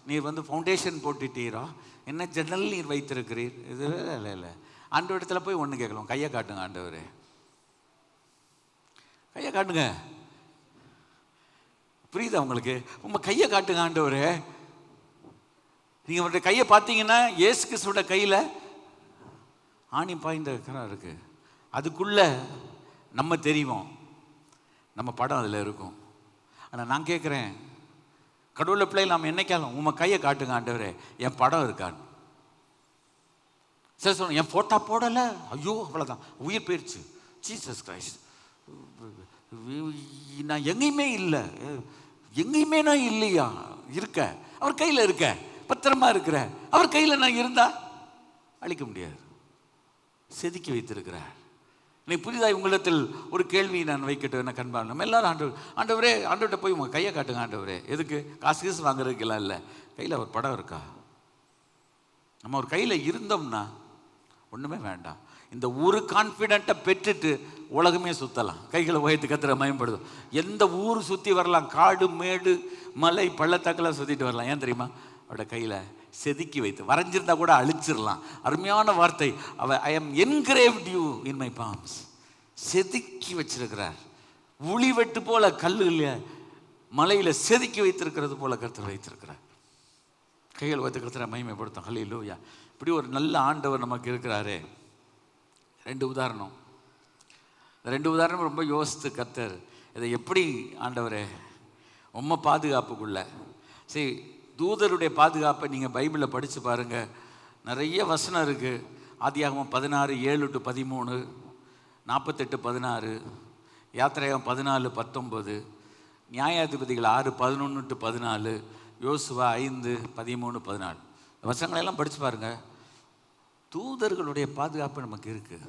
நீர் வந்து ஃபவுண்டேஷன் போட்டுட்டீரா, என்ன ஜன்னல் நீர் வைத்திருக்கிறீர், இது இல்லை இல்லை. ஆண்டவரிடத்துல போய் ஒன்று கேட்கலாம், கையை காட்டுங்க ஆண்டவரே, கையை காட்டுங்க. புரியுதா உங்களுக்கு? உங்கள் கையை காட்டுங்க ஆண்டவரே. நீங்கள் அவருடைய கையை பார்த்தீங்கன்னா இயேசு கிறிஸ்துவோட கையில் ஆணி பாய்ந்த கரம் இருக்குது, அதுக்குள்ளே நம்ம தெரியும், நம்ம படம் அதில் இருக்கும். ஆனால் நான் கேட்குறேன், கடவுளை பிள்ளைகள் நாம் என்னைக்காலும் உங்கள் கையை காட்டுங்க ஆண்டவரே, என் படம் இருக்கான்னு. சரி சொல்லணும், என் ஃபோட்டோ போடலை, ஐயோ அவ்வளோதான், உயிர் போயிடுச்சு, ஜீசஸ் கிரைஸ்ட், நான் எங்கேயுமே இல்லை, எங்கேயுமே நான் இல்லையா, இருக்க அவர் கையில் இருக்க, பத்திரமா இருக்கிற அவர் கையில் நான் இருந்தால் அழிக்க முடியாது, செதுக்கி வைத்திருக்கிறார். இன்னைக்கு புதிதாக உங்களிடத்தில் ஒரு கேள்வி நான் வைக்கட்டும், என்ன கண்பாங்க, நம்ம எல்லாரும் ஆண்டவரே ஆண்டவர்கிட்ட போய் உங்கள் கையை காட்டுங்க ஆண்டவரே. எதுக்கு? காசு வாங்குறதுக்கெல்லாம் இல்லை, கையில் ஒரு படம் இருக்கா? நம்ம ஒரு கையில் இருந்தோம்னா ஒன்றுமே வேண்டாம். இந்த ஒரு கான்ஃபிடென்ட்டை பெற்றுட்டு உலகமே சுற்றலாம், கைகளை உயர்த்து கத்திர மயம்படுதும். எந்த ஊர் சுற்றி வரலாம், காடு மேடு மலை பள்ளத்தாக்கெல்லாம் சுற்றிட்டு வரலாம். ஏன் தெரியுமா? அவரோட கையில் செதுக்கி வைத்து, வரைஞ்சிருந்தா கூட அழிச்சிடலாம். அருமையான வார்த்தை, I am engraved you in my palms. செதுக்கி வச்சிருக்கிறார். உளி வெட்டு போல கல்லுல மலையில் செதுக்கி வைத்திருக்கிறது போல கர்த்தர் வைத்திருக்கிறார். கைகள் வைத்து கர்த்தரை மகிமைப்படுத்தும். ஹல்லேலூயா. இப்படி ஒரு நல்ல ஆண்டவர் நமக்கு இருக்கிறாரே. 2 உதாரணம், 2 உதாரணம் ரொம்ப யோசித்து கர்த்தர் இதை எப்படி ஆண்டவரே உம்மை பாதுகாப்புக்குள்ள. சரி, தூதருடைய பாதுகாப்பை நீங்கள் பைபிளில் படித்து பாருங்கள், நிறைய வசனம் இருக்குது. ஆதியாகமம் 16:7-13, 48:16, யாத்திராகமம் 14:19, நியாயாதிபதிகள் 6:11-14, யோசுவா 5:13-14. வசனங்களெல்லாம் படித்து பாருங்கள். தூதர்களுடைய பாதுகாப்பு நமக்கு இருக்குது.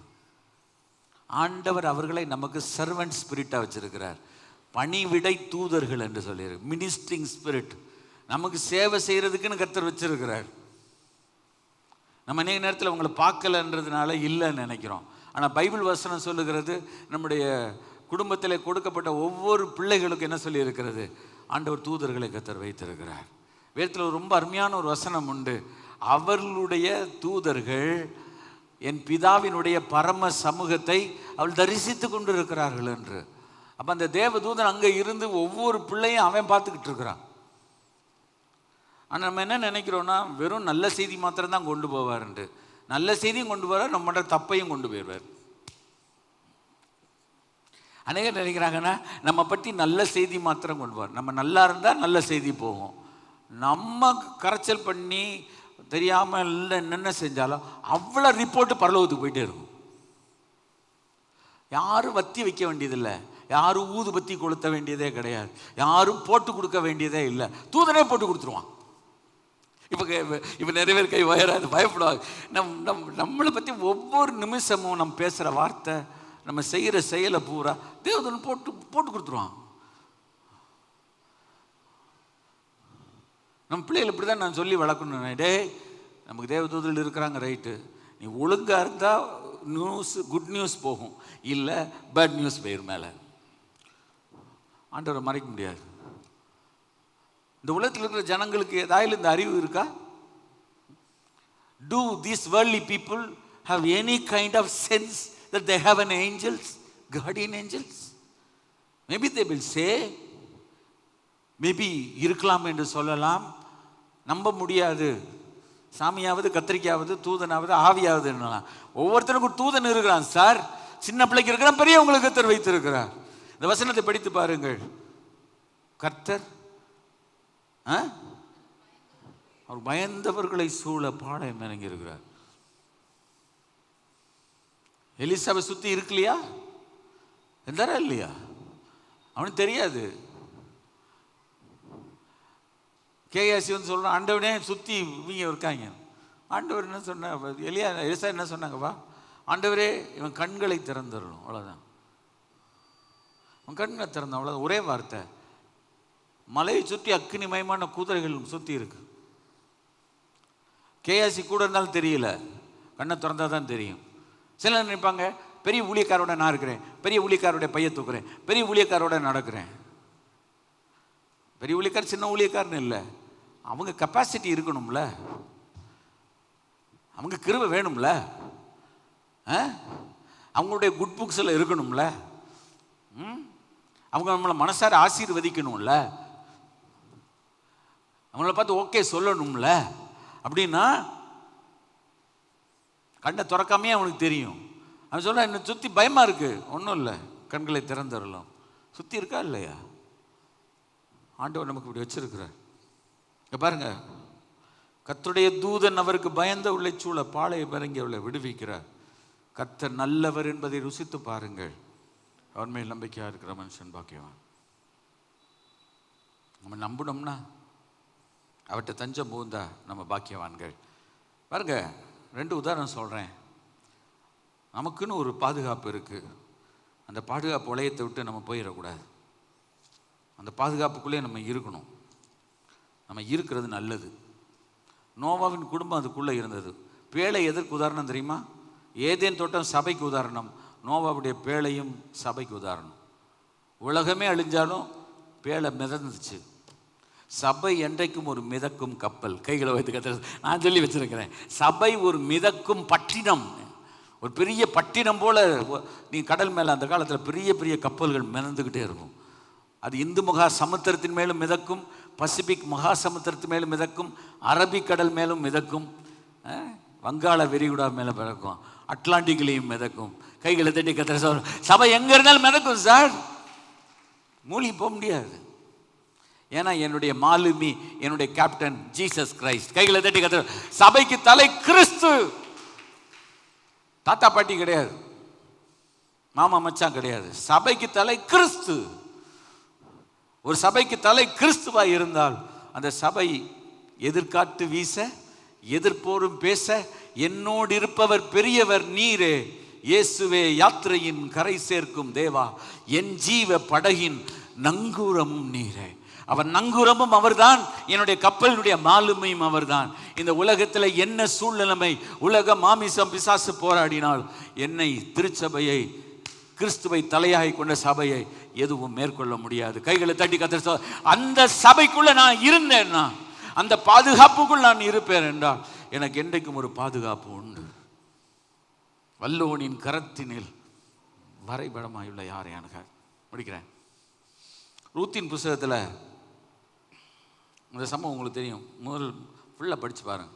ஆண்டவர் அவர்களை நமக்கு சர்வன்ட் ஸ்பிரிட்டாக வச்சிருக்கிறார். பணிவிடை தூதர்கள் என்று சொல்லியிருக்கு, மினிஸ்ட்ரிங் ஸ்பிரிட். நமக்கு சேவை செய்கிறதுக்குன்னு கர்த்தர் வச்சிருக்கிறார். நம்ம அநேக நேரத்தில் உங்களை பார்க்கலன்றதுனால இல்லைன்னு நினைக்கிறோம். ஆனால் பைபிள் வசனம் சொல்லுகிறது, நம்முடைய குடும்பத்தில் கொடுக்கப்பட்ட ஒவ்வொரு பிள்ளைகளுக்கும் என்ன சொல்லி இருக்கிறது? ஆண்டவர் தூதர்களை கர்த்தர் வைத்திருக்கிறார். வேதத்தில் ரொம்ப அருமையான ஒரு வசனம் உண்டு, அவர்களுடைய தூதர்கள் என் பிதாவினுடைய பரம சமூகத்தை அவள் தரிசித்து கொண்டு இருக்கிறார்கள் என்று. அப்போ அந்த தேவதூதன் அங்கே இருந்து ஒவ்வொரு பிள்ளையும் அவன் பார்த்துக்கிட்டு இருக்கிறான். ஆனால் நம்ம என்ன நினைக்கிறோன்னா, வெறும் நல்ல செய்தி மாத்திரம் தான் கொண்டு போவாருன்ட்டு. நல்ல செய்தியும் கொண்டு போவார், நம்மளோட தப்பையும் கொண்டு போயிடுவார். அநேகர் நினைக்கிறாங்கன்னா நம்ம பற்றி நல்ல செய்தி மாத்திரம் கொண்டு போவார். நம்ம நல்லா இருந்தால் நல்ல செய்தி போகும். நம்ம கரைச்சல் பண்ணி தெரியாமல் இல்லை என்னென்ன செஞ்சாலும் அவ்வளோ ரிப்போர்ட்டு பரலோகத்துக்கு போயிட்டே இருக்கும். யாரும் வத்தி வைக்க வேண்டியதில்லை, யாரும் ஊதுபத்தி கொளுத்த வேண்டியதே கிடையாது, யாரும் போட்டு கொடுக்க வேண்டியதே இல்லை. தூதனே போட்டு கொடுத்துருவான். இப்போ நிறைய பேர் கை வயராது, பயப்படாது. நம்மளை பற்றி ஒவ்வொரு நிமிஷமும் நம்ம பேசுகிற வார்த்தை, நம்ம செய்கிற செயலை பூரா தேவதூதன் போட்டு கொடுத்துருவான். நம்ம பிள்ளைகள் இப்படி தான் நான் சொல்லி வளர்க்கணும். டே, நமக்கு தேவதூதர்கள் இருக்கிறாங்க, ரைட்டு, நீ ஒழுங்காக இருந்தால் நியூஸ், குட் நியூஸ் போகும், இல்லை பேட் நியூஸ் போயிடும் மேலே. ஆண்டவரை மறைக்க முடியாது. இந்த உலகத்தில் இருக்கிற ஜனங்களுக்கு ஏதாவது இந்த அறிவு இருக்கா? Do these worldly people have any kind of sense that they have an angels, guardian angels? Maybe they will say, maybe இருக்கலாம் என்று சொல்லலாம், நம்ப முடியாது. சாமியாவது, கத்திரிக்காவது, தூதனாவது, ஆவியாவது என்னலாம். ஒவ்வொருத்தருக்கும் தூதன் இருக்கிறான் சார். சின்ன பிள்ளைக்கு இருக்கிறான், பெரியவங்களுக்கு கர்த்தர் வைத்திருக்கிறார். இந்த வசனத்தை படித்து பாருங்கள். கர்த்தர் அவர் பயந்தவர்களை சூழ பாளையம் இறங்கி இருக்கிறார். எலிசாவை சுத்தி இருக்கலையா? இருந்தாரா இல்லையா? அவனுக்கு தெரியாது. கேயாசி வந்து சொல்கிறான், ஆண்டவனே சுற்றி இவங்க இருக்காங்க. ஆண்டவர் என்ன சொன்ன, எலிசா என்ன சொன்னாங்கப்பா? ஆண்டவரே இவன் கண்களை திறந்துடணும், அவ்வளோதான். அவன் கண்களை திறந்தான், அவ்வளோதான். ஒரே வார்த்தை. மலையை சுற்றி அக்கினிமயமான குதிரைகள் சுற்றி இருக்கு. கேயாசி கூட இருந்தாலும் தெரியல, கண்ணை திறந்தா தான் தெரியும். சிலர் நினைப்பாங்க, பெரிய ஊழியக்காரோட நான் இருக்கிறேன், பெரிய ஊழியக்காரோட பைய தூக்குறேன், பெரிய ஊழியக்காரோட நடக்கிறேன். பெரிய ஊழியக்கார் சின்ன ஊழியக்காரன்னு இல்லை, அவங்க கெப்பாசிட்டி இருக்கணும்ல, அவங்க கிருபை வேணும்ல, அவங்களுடைய குட் புக்ஸில் இருக்கணும்ல, அவங்க நம்மளை மனசார ஆசீர்வதிக்கணும்ல, அவங்கள பார்த்து ஓகே சொல்லணும்ல. அப்படின்னா கண்ணை திறக்காமே அவனுக்கு தெரியும். அவன் சொல்ல, என்னை சுற்றி பயமாக இருக்கு. ஒன்றும் இல்லை, கண்களை திறந்துடலாம். சுற்றி இருக்கா இல்லையா? ஆண்டவர் நமக்கு இப்படி வச்சிருக்கிறார். இங்கே பாருங்க, கர்த்தருடைய தூதன் அவருக்கு பயந்த உள்ள சூழ பாளையம் இறங்கி அவளை விடுவிக்கிறார். கர்த்தர் நல்லவர் என்பதை ருசித்து பாருங்கள். அவர் மேல் நம்பிக்கையாக இருக்கிற மனுஷன் பாக்கியவான். நம்ம நம்பணும்னா, அவர்கிட்ட தஞ்சம் புகுந்தா நம்ம பாக்கியவான்கள். பாருங்க, 2 உதாரணம் சொல்கிறேன். நமக்குன்னு ஒரு பாதுகாப்பு இருக்குது. அந்த பாதுகாப்பு வளையத்தை விட்டு நம்ம போயிடக்கூடாது. அந்த பாதுகாப்புக்குள்ளே நம்ம இருக்கணும். நம்ம இருக்கிறது நல்லது. நோவாவின் குடும்பம் அதுக்குள்ளே இருந்தது. பேழை எதற்கு உதாரணம் தெரியுமா? ஏதேன் தோட்டம் சபைக்கு உதாரணம். நோவாவுடைய பேழையும் சபைக்கு உதாரணம். உலகமே அழிஞ்சாலும் பேழை மிதந்துச்சு. சபை என்றைக்கும் ஒரு மிதக்கும் கப்பல். கைகளை வைத்து கத்துறது நான் சொல்லி வச்சிருக்கிறேன். சபை ஒரு மிதக்கும் பட்டினம், ஒரு பெரிய பட்டினம் போல. நீ கடல் மேலே அந்த காலத்தில் பெரிய பெரிய கப்பல்கள் மிதந்துக்கிட்டே இருக்கும். அது இந்து மகா சமுத்திரத்தின் மேலும் மிதக்கும், பசிபிக் மகா சமுத்திரத்தின் மேலும் மிதக்கும், அரபிக்கடல் மேலும் மிதக்கும், வங்காள விரிகுடா மேலே மிதக்கும், அட்லாண்டிக்லேயும் மிதக்கும். கைகளை தட்டி கத்துற சார், சபை எங்கே இருந்தாலும் மிதக்கும் சார், மூழ்கி போக முடியாது. ஏன்னா என்னுடைய மாலுமி, என்னுடைய கேப்டன் ஜீசஸ் கிரைஸ்ட். கைகளை தட்டி கத்துற, சபைக்கு தலை கிறிஸ்து. தாத்தா பாட்டி கிடையாது, மாமா மச்சான் கிடையாது. சபைக்கு தலை கிறிஸ்து. ஒரு சபைக்கு தலை கிறிஸ்துவாய் இருந்தால் அந்த சபை எதிர்காட்டு வீச, எதிர்ப்போரும் பேச, என்னோடு இருப்பவர் பெரியவர் நீரே, இயேசுவே யாத்திரையின் கரை சேர்க்கும் தேவா, என் ஜீவ படகின் நங்கூரமும் நீரே. அவர் நங்கூரமும் அவர்தான், என்னுடைய கப்பலினுடைய மாலுமையும் அவர்தான். இந்த உலகத்தில் என்ன சூழ்நிலைமை, உலக மாமிசம் பிசாசு போராடினால் என்னை, திருச்சபையை, கிறிஸ்துவை தலையாகி கொண்ட சபையை எதுவும் மேற்கொள்ள முடியாது. கைகளை தட்டி கத்த, அந்த சபைக்குள்ள நான் இருந்தேன்னா, அந்த பாதுகாப்புக்குள் நான் இருப்பேன் என்றால் எனக்கு என்றைக்கும் ஒரு பாதுகாப்பு உண்டு. வல்லோனின் கரத்தினில் வரைபடமாயுள்ள யார் எனக்கார். முடிக்கிறேன். ரூத்தின் புஸ்தகத்தில் இந்த சம்பவம் உங்களுக்கு தெரியும். முதல் ஃபுல்லாக படித்து பாருங்க.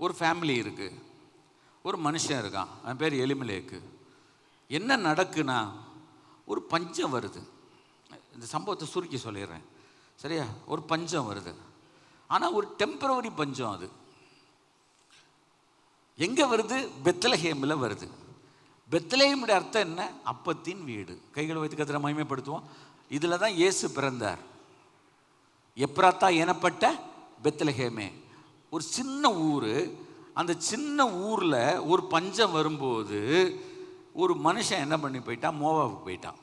ஒரு ஃபேமிலி இருக்குது, ஒரு மனுஷன் இருக்கான், அவன் பேர் எலிமெலேக்கு. என்ன நடக்குன்னா, ஒரு பஞ்சம் வருது. இந்த சம்பவத்தை சுருக்கி சொல்லிடுறேன், சரியா? ஒரு பஞ்சம் வருது, ஆனால் ஒரு டெம்பரவரி பஞ்சம். அது எங்கே வருது? பெத்லஹேமில் வருது. பெத்லஹேமுடைய அர்த்தம் என்ன? அப்பத்தின் வீடு. கைகளை வைத்து கர்த்தரை மகிமைப்படுத்துவோம். இதில் தான் இயேசு பிறந்தார். எப்ராத்தா எனப்பட்ட பெத்லஹேமே, ஒரு சின்ன ஊர். அந்த சின்ன ஊரில் ஒரு பஞ்சம் வரும்போது ஒரு மனுஷன் என்ன பண்ணி போயிட்டான்? மோவாவுக்கு போயிட்டான்.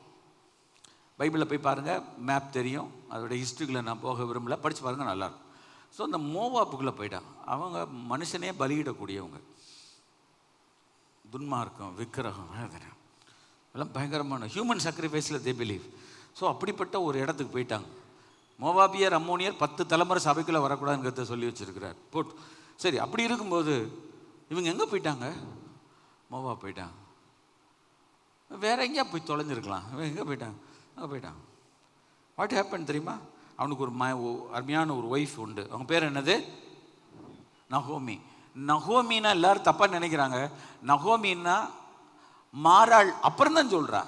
பைபிளில் போய் பாருங்கள், மேப் தெரியும். அதோடைய ஹிஸ்ட்ரிக்குள்ளே நான் போக விரும்பல, படித்து பாருங்கள், நல்லாயிருக்கும். ஸோ அந்த மோவாப்புக்குள்ளே போயிட்டான். அவங்க மனுஷனே பலியிடக்கூடியவங்க. துன்மார்க்கம், விக்கிரகம், எல்லாம் பயங்கரமான ஹியூமன் சாக்ரிஃபைஸில் தே பிலீவ். ஸோ அப்படிப்பட்ட ஒரு இடத்துக்கு போயிட்டாங்க. மோவாபியர், அம்மோனியர் 10 தலைமுறை சபைக்குள்ளே வரக்கூடாதுங்கிறத சொல்லி வச்சுருக்கிறார் போட்டு. சரி, அப்படி இருக்கும்போது இவங்க எங்கே போயிட்டாங்க? மோவா போயிட்டாங்க. வேற எங்கேயா போய் தொலைஞ்சிருக்கலாம். இவன் எங்கே போயிட்டான்? அங்கே போயிட்டான். வாட் ஹேப்பன் தெரியுமா? அவனுக்கு ஒரு அருமையான ஒரு ஒய்ஃப் உண்டு. அவங்க பேர் என்னது? நகோமி. நகோமின்னா எல்லாரும் தப்பாக நினைக்கிறாங்க. நகோமின்னா மாறாள். அப்புறம் தான் சொல்கிறா.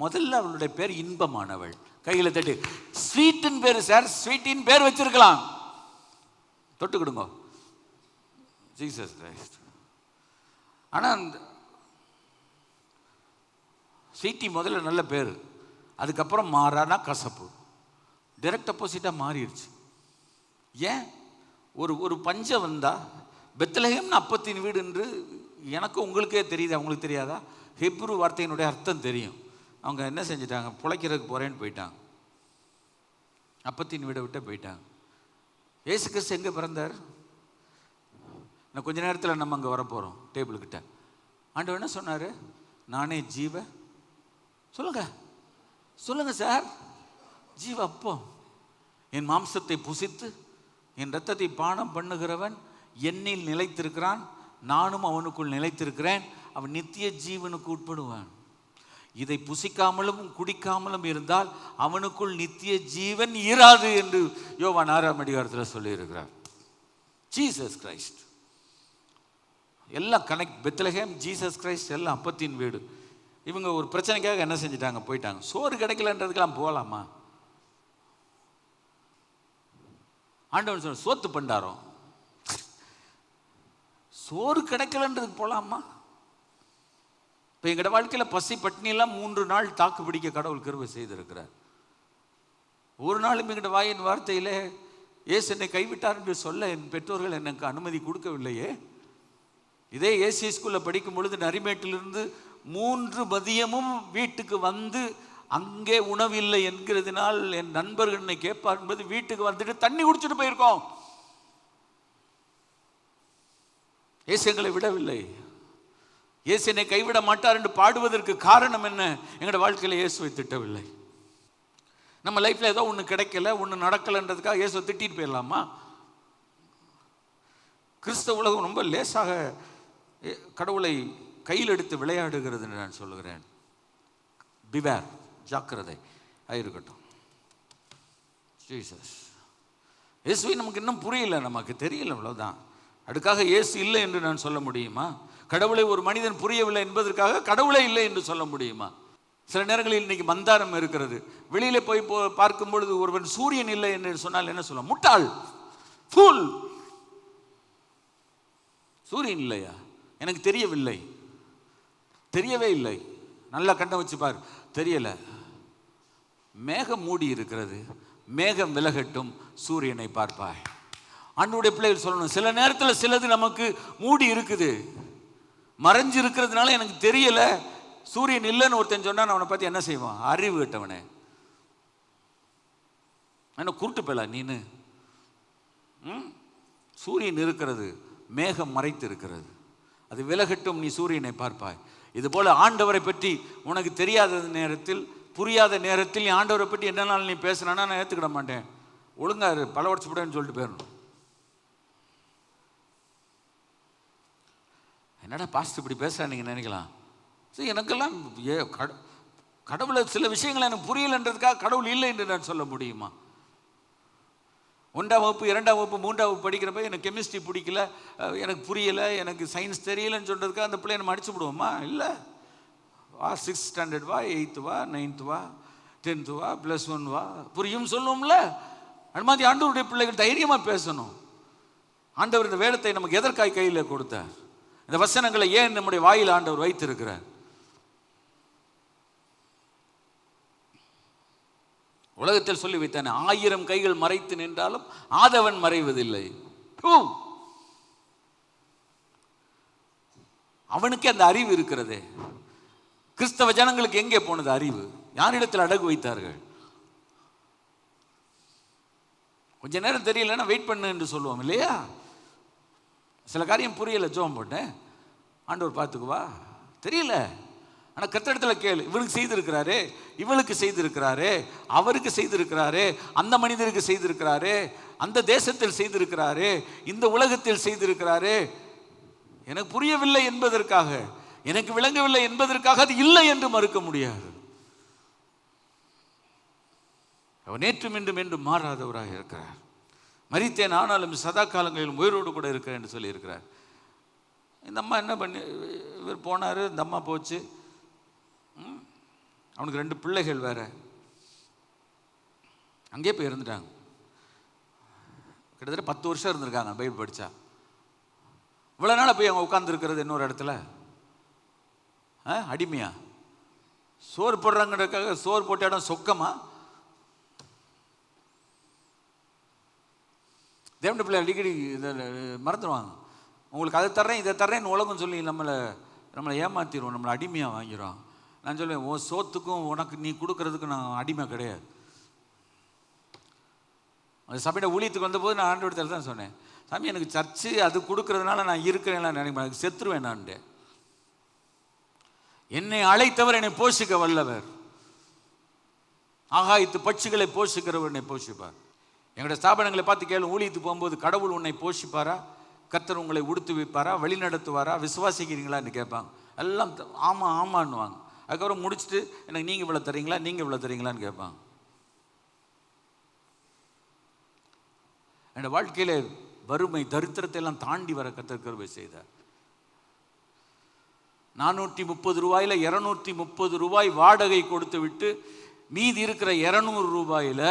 முதல்ல அவளுடைய பேர் இன்பமானவள். கையில் தட்டு. ஸ்வீட்டின் பேர் சார், ஸ்வீட்டின் பேர் வச்சிருக்கலாம். தொட்டுக்கிடுங்க, ஜீசஸ் கிரைஸ்ட். ஆனால் அந்த ஸ்வீட்டி முதல்ல நல்ல பேர், அதுக்கப்புறம் மாறானா கசப்பு. டைரக்ட் அப்போசிட்டாக மாறிடுச்சு. ஏன்? ஒரு பஞ்சம் வந்தால் பெத்லஹேம்னு அப்பத்தின் வீடு என்று எனக்கு உங்களுக்கே தெரியுது, அவங்களுக்கு தெரியாதா? ஹெப்ரு வார்த்தையினுடைய அர்த்தம் தெரியும். அவங்க என்ன செஞ்சிட்டாங்க? பிழைக்கிறதுக்கு போகிறேன்னு போயிட்டாங்க. அப்பத்தின் வீடை விட்டு போயிட்டாங்க. இயேசு கிறிஸ்து எங்கே பிறந்தார்? நான் கொஞ்ச நேரத்தில் நம்ம அங்கே வரப்போகிறோம் டேபிள்கிட்ட. ஆண்டவர் என்ன சொன்னார்? நானே ஜீவ. சொல்லுங்க சார். ஜீவ அப்பம். என் மாம்சத்தை புசித்து என் இரத்தத்தை பானம் பண்ணுகிறவன் என்னில் நிலைத்திருக்கிறான், நானும் அவனுக்குள் நிலைத்திருக்கிறேன். அவன் நித்திய ஜீவனுக்கு உட்படுவான். இதை புசிக்காமலும் குடிக்காமலும் இருந்தால் அவனுக்குள் நித்திய ஜீவன் இராது என்று யோவான் 6ஆம் அதிகாரத்தில் சொல்லியிருக்கிறார். ஜீசஸ் கிரைஸ்ட் எல்லாம் கனெக்ட். பெத்லஹேம், ஜீசஸ் கிரைஸ்ட் எல்லாம் அப்பத்தின் வீடு. இவங்க ஒரு பிரச்சனைக்காக என்ன செஞ்சிட்டாங்க? போயிட்டாங்க. சோறு கிடைக்கலன்றதுக்கெல்லாம் போகலாமா? ஆண்டவன் சொன்ன சோத்து பண்டாரம். சோறு கிடைக்கலன்றதுக்கு போகலாமா? இப்போ எங்களோட வாழ்க்கையில் பசி பட்டினியெல்லாம் 3 நாள் தாக்கு பிடிக்க கடவுள் கிருபை செய்திருக்கிறார். ஒரு நாளும் எங்களோட வாயின் வார்த்தையில் ஏசு என்னை கைவிட்டார் என்று சொல்ல என் பெற்றோர்கள் எனக்கு அனுமதி கொடுக்கவில்லையே. இதே ஏசி ஸ்கூலில் படிக்கும் பொழுது நரிமேட்டிலிருந்து 3 மதியமும் வீட்டுக்கு வந்து அங்கே உணவில்லை என்கிறதுனால் என் நண்பர்கள் என்னை கேட்பார் என்பது வீட்டுக்கு வந்துட்டு தண்ணி குடிச்சிட்டு போயிருக்கோம். இயேசு எங்களை விடவில்லை. இயேசு என்னை கைவிட மாட்டார் என்று பாடுவதற்கு காரணம் என்ன? எங்களோட வாழ்க்கையில் இயேசுவை திட்டவில்லை. நம்ம லைஃப்பில் ஏதோ ஒன்று கிடைக்கல, ஒன்று நடக்கலைன்றதுக்காக இயேசுவை திட்டிட்டு போயிடலாமா? கிறிஸ்தவ உலகம் ரொம்ப லேசாக கடவுளை கையில் எடுத்து விளையாடுகிறது என்று நான் சொல்லுகிறேன். பிவேர், ஜாக்கிரதை ஆயிருக்கட்டும். ஜீசஸ் இயேசுவை நமக்கு இன்னும் புரியல, நமக்கு தெரியல, அவ்வளோதான். அதுக்காக இயேசு இல்லை என்று நான் சொல்ல முடியுமா? கடவுளை ஒரு மனிதன் புரியவில்லை என்பதற்காக கடவுளே இல்லை என்று சொல்ல முடியுமா? சில நேரங்களில் இன்னைக்கு மந்தாரம் இருக்கிறது. வெளியில போய் பார்க்கும் பொழுது ஒருவன் சூரியன் இல்லை என்று சொன்னால் என்ன சொல்ல? முட்டாள், ஃபூல். சூரியன் இல்லையா? எனக்கு தெரியவில்லை, தெரியவே இல்லை. நல்லா கண்ணை வச்சு பார், தெரியல. மேகம் மூடி இருக்கிறது, மேகம் விலகட்டும், சூரியனை பார்ப்பாய். ஆண்டவருடைய பிள்ளைகள் சொல்லணும், சில நேரத்தில் சிலது நமக்கு மூடி இருக்குது, மறைஞ்சு இருக்கிறதுனால எனக்கு தெரியல. சூரியன் இல்லைன்னு ஒருத்தன் சொன்னா அவனை பார்த்து என்ன செய்வான்? அறிவு கட்டவனே, என்ன குருட்டு பேல நீனு. சூரியன் இருக்கிறது, மேகம் மறைத்து இருக்கிறது, அது விலகட்டும், நீ சூரியனை பார்ப்பாய். இது போல ஆண்டவரை பற்றி உனக்கு தெரியாத நேரத்தில், புரியாத நேரத்தில் நீ ஆண்டவரை பற்றி என்னன்னாலும் நீ பேசுனா நான் ஏற்றுக்கிட மாட்டேன். ஒழுங்கா பல உடச்சு விடன்னு சொல்லிட்டு போயிடணும். என்னடா பாஸ்ட் இப்படி பேசுகிறா நீங்கள் நினைக்கலாம். சரி, எனக்கெல்லாம் கடவுளை சில விஷயங்கள் எனக்கு புரியலன்றதுக்காக கடவுள் இல்லை என்று நான் சொல்ல முடியுமா? 1ஆம் வகுப்பு 2ஆம் வகுப்பு 3ஆம் வகுப்பு படிக்கிறப்ப எனக்கு கெமிஸ்ட்ரி பிடிக்கல, எனக்கு புரியலை, எனக்கு சயின்ஸ் தெரியலன்னு சொல்கிறதுக்காக அந்த பிள்ளைய நம்ம அடிச்சு விடுவோமா? இல்லை. வா 6th ஸ்டாண்டர்ட் வா, 8th வா, 9th வா, 10th வா, +1 வா, புரியும் சொல்லுவோம்ல. அது மாதிரி ஆண்டவருடைய பிள்ளைகள் தைரியமாக பேசணும். ஆண்டவர் இந்த வேதத்தை நமக்கு எதற்காய் கையில் கொடுத்தார்? இந்த வசனங்களை ஏன் நம்முடைய வாயில் ஆண்டவர் வைத்திருக்கிறார்? உலகத்தில் சொல்லி வைத்தானே, 1000 கைகள் மறைத்து நின்றாலும் ஆதவன் மறைவதில்லை. அவனுக்கு அந்த அறிவு இருக்கிறதே. கிறிஸ்தவ ஜனங்களுக்கு எங்கே போனது அறிவு? யாரிடத்தில் அடகு வைத்தார்கள்? கொஞ்ச நேரம் தெரியலன்னா வெயிட் பண்ணு என்று சொல்லுவோம் இல்லையா? சில காரியம் புரியல, ஜோம் போட்டேன், ஆண்டவர் பார்த்துக்குவா. தெரியல, ஆனால் கர்த்தரிடத்தில் கேளு. இவனுக்கு செய்திருக்கிறாரு, இவளுக்கு செய்திருக்கிறாரு, அவருக்கு செய்திருக்கிறாரு, அந்த மனிதருக்கு செய்திருக்கிறாரு, அந்த தேசத்தில் செய்திருக்கிறாரு, இந்த உலகத்தில் செய்திருக்கிறாரு. எனக்கு புரியவில்லை என்பதற்காக, எனக்கு விளங்கவில்லை என்பதற்காக அது இல்லை என்று மறுக்க முடியாது. அவர் நேற்றும் இன்றும் என்றும் மாறாதவராக இருக்கிறார். மரித்தேன் ஆனாலும் சதா காலங்களிலும் உயிரோடு கூட இருக்கிறேன் என்று சொல்லியிருக்கிறார். இந்த அம்மா என்ன பண்ணி, இவர் போனார், இந்த அம்மா போச்சு. அவனுக்கு 2 பிள்ளைகள் வேற, அங்கேயே போய் இருந்துட்டாங்க. கிட்டத்தட்ட 10 வருஷம் இருந்திருக்காங்க பைபிள் படித்தா. இவ்வளோ நாள் போய் அவங்க உட்காந்துருக்கிறது இன்னொரு இடத்துல அடிமையா? சோறு போடுறாங்கிறதுக்காக சோறு போட்ட இடம் சொக்கமா? தேவனுடைய பிள்ளை அடிக்கடி இதை மறந்துடுவாங்க. உங்களுக்கு அதை தர்றேன் இதை தர்றேன்னு உலகம் சொல்லி நம்மளை ஏமாற்றிடுவோம், நம்மளை அடிமையாக வாங்கிடுவோம். நான் சொல்லுவேன், உன் சோத்துக்கும் உனக்கு நீ கொடுக்கறதுக்கு நான் அடிமை கிடையாது. அந்த சபையோட ஊழியத்துக்கு வந்தபோது நான் ஆண்டவரத்தில் தான் சொன்னேன், சாமி எனக்கு சர்ச்சு அது கொடுக்கறதுனால நான் இருக்கிறேன்லாம் நினைப்பேன், எனக்கு செத்துருவேன் நான். என்னை அழைத்தவர் என்னை போஷிக்க வல்லவர், ஆகாயத்து பட்சிகளை போஷிக்கிறவர் என்னை போஷிப்பார். எங்களுடைய ஸ்தாபனங்களை பார்த்து கேளு, ஊழியத்துக்கு போகும்போது கடவுள் உன்னை போஷிப்பாரா, கர்த்தர் உங்களை உடுத்து வைப்பாரா, வழி நடத்துவாரா, விசுவாசிக்கிறீங்களான்னு கேட்பாங்க. எல்லாம் ஆமாம் ஆமான்னுவாங்க. அதுக்கப்புறம் முடிச்சுட்டு எனக்கு நீங்கள் இவ்வளோ தரீங்களா, நீங்கள் இவ்வளோ தரீங்களான்னு கேட்பாங்க. என்னோட வாழ்க்கையில் வறுமை தரித்திரத்தை எல்லாம் தாண்டி வர கர்த்தர் கிருபை செய்தார். 430 ரூபாயில் 230 ரூபாய் வாடகை கொடுத்து விட்டு மீதி இருக்கிற 200 ரூபாயில்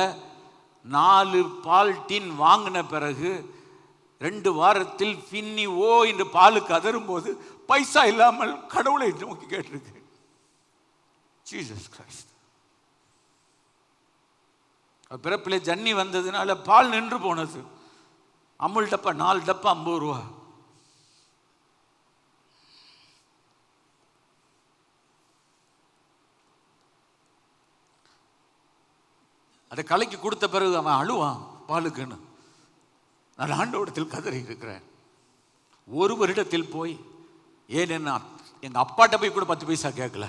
4 பால் டின் வாங்கின பிறகு 2 வாரத்தில் பின்னி ஓ என்று பாலுக்கு அதரும்போது பைசா இல்லாமல் கடவுளை நோக்கி கேட்டிருக்கு. Jesus Christ. பிறப்பிலே ஜன்னி வந்ததுனால பால் நின்று போனது. அமுல் டப்பா 4 டப்பா 50 ரூபா. அதை கலைக்கு கொடுத்த பிறகு அவன் அழுவான் பாலுக்குன்னு. நான் ஆண்டவரிடத்தில் கதறி இருக்கிறேன். 1 வருடத்தில் போய் ஏன் என்ன எங்கள் அப்பாட்ட போய் கூட 10 பைசா கேட்கல.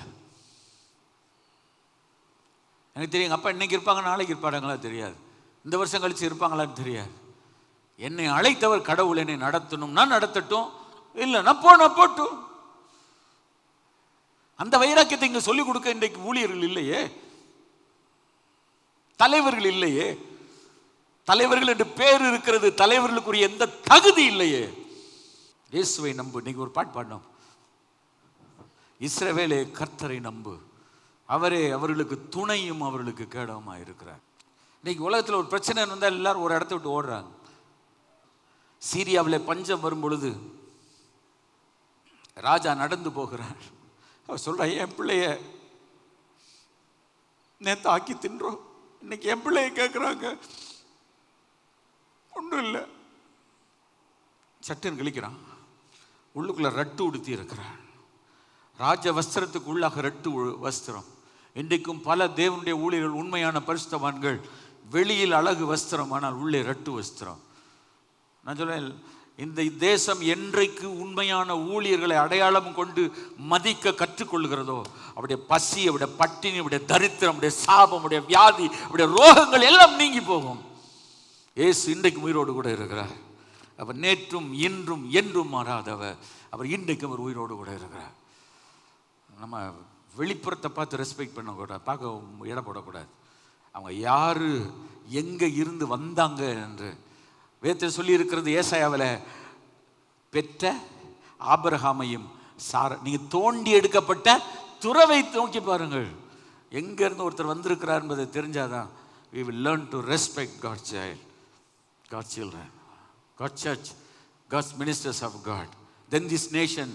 எனக்கு தெரியும் எங்கள் அப்பா இன்னைக்கு இருப்பாங்க நாளைக்கு இருப்பாங்களா தெரியாது, இந்த வருஷம் கழிச்சு இருப்பாங்களான்னு தெரியாது. என்னை அழைத்தவர் கடவுள் என்னை நடத்தணும்னா நடத்தட்டும், இல்லைன்னா போட்டும். அந்த வைராக்கியத்தை இங்கே சொல்லிக் கொடுக்க இன்றைக்கு ஊழியர்கள் இல்லையே, தலைவர்கள் இல்லையே. தலைவர்கள் என்று பேர் இருக்கிறது, தலைவர்களுக்குரிய எந்த தகுதி இல்லையே. இயேசுவை நம்பு. இன்னைக்கு ஒரு பாட்டு பாடணும், இஸ்ரவேலே கர்த்தரை நம்பு, அவரே அவர்களுக்கு துணையும் அவர்களுக்கு கேடவுமா இருக்கிறார். இன்னைக்கு உலகத்தில் ஒரு பிரச்சனை வந்தால் எல்லாரும் ஒரு இடத்த விட்டு ஓடுறாங்க. சீரியாவில் பஞ்சம் வரும் பொழுது ராஜா நடந்து போகிறார். அவர் சொல்ற, என் பிள்ளைய நேத்து ஆக்கி தின்றோம், இன்னைக்கு என் பிள்ளைய கேட்குறாங்க, ஒன்றும் இல்லை. சட்டுன்னு கழிக்கிறான், உள்ளுக்குள்ள ரட்டு உடுத்தி இருக்கிறான். ராஜ வஸ்திரத்துக்கு உள்ளாக ரட்டு வஸ்திரம். இன்றைக்கும் பல தேவனுடைய ஊழியர்கள் உண்மையான பரிசுத்தவான்கள் வெளியில் அழகு வஸ்திரம், ஆனால் உள்ளே ரட்டு வஸ்திரம். நான் சொல்றேன், இந்த தேசம் என்றைக்கு உண்மையான ஊழியர்களை அடையாளம் கொண்டு மதிக்க கற்றுக்கொள்கிறதோ அவருடைய பசி, அவருடைய பட்டினி, அவருடைய தரித்திரம், அவருடைய சாபம், அவருடைய வியாதி, அவருடைய ரோகங்கள் எல்லாம் நீங்கி போகும். இயேசு இன்றைக்கு உயிரோடு கூட இருக்கிறார். அவர் நேற்றும் இன்றும் என்றும் மாறாதவர். அவர் இன்றைக்கு அவர் உயிரோடு கூட இருக்கிறார். நம்ம வெளிப்புறத்தை பார்த்து ரெஸ்பெக்ட் பண்ணக்கூடாது, பார்க்க இட போடக்கூடாது. அவங்க யார், எங்கே இருந்து வந்தாங்க என்று வேதத்தில் சொல்லி இருக்கிறது. ஏசாயாவில் பெற்ற ஆபிரகாமையும் நீங்கள் தோண்டி எடுக்கப்பட்ட துறவை நோக்கி பாருங்கள். எங்கேருந்து ஒருத்தர் வந்திருக்கிறார் என்பதை தெரிஞ்சாதான் we will learn to respect God's child, God's children, God's church, God's ministers of God. Then this nation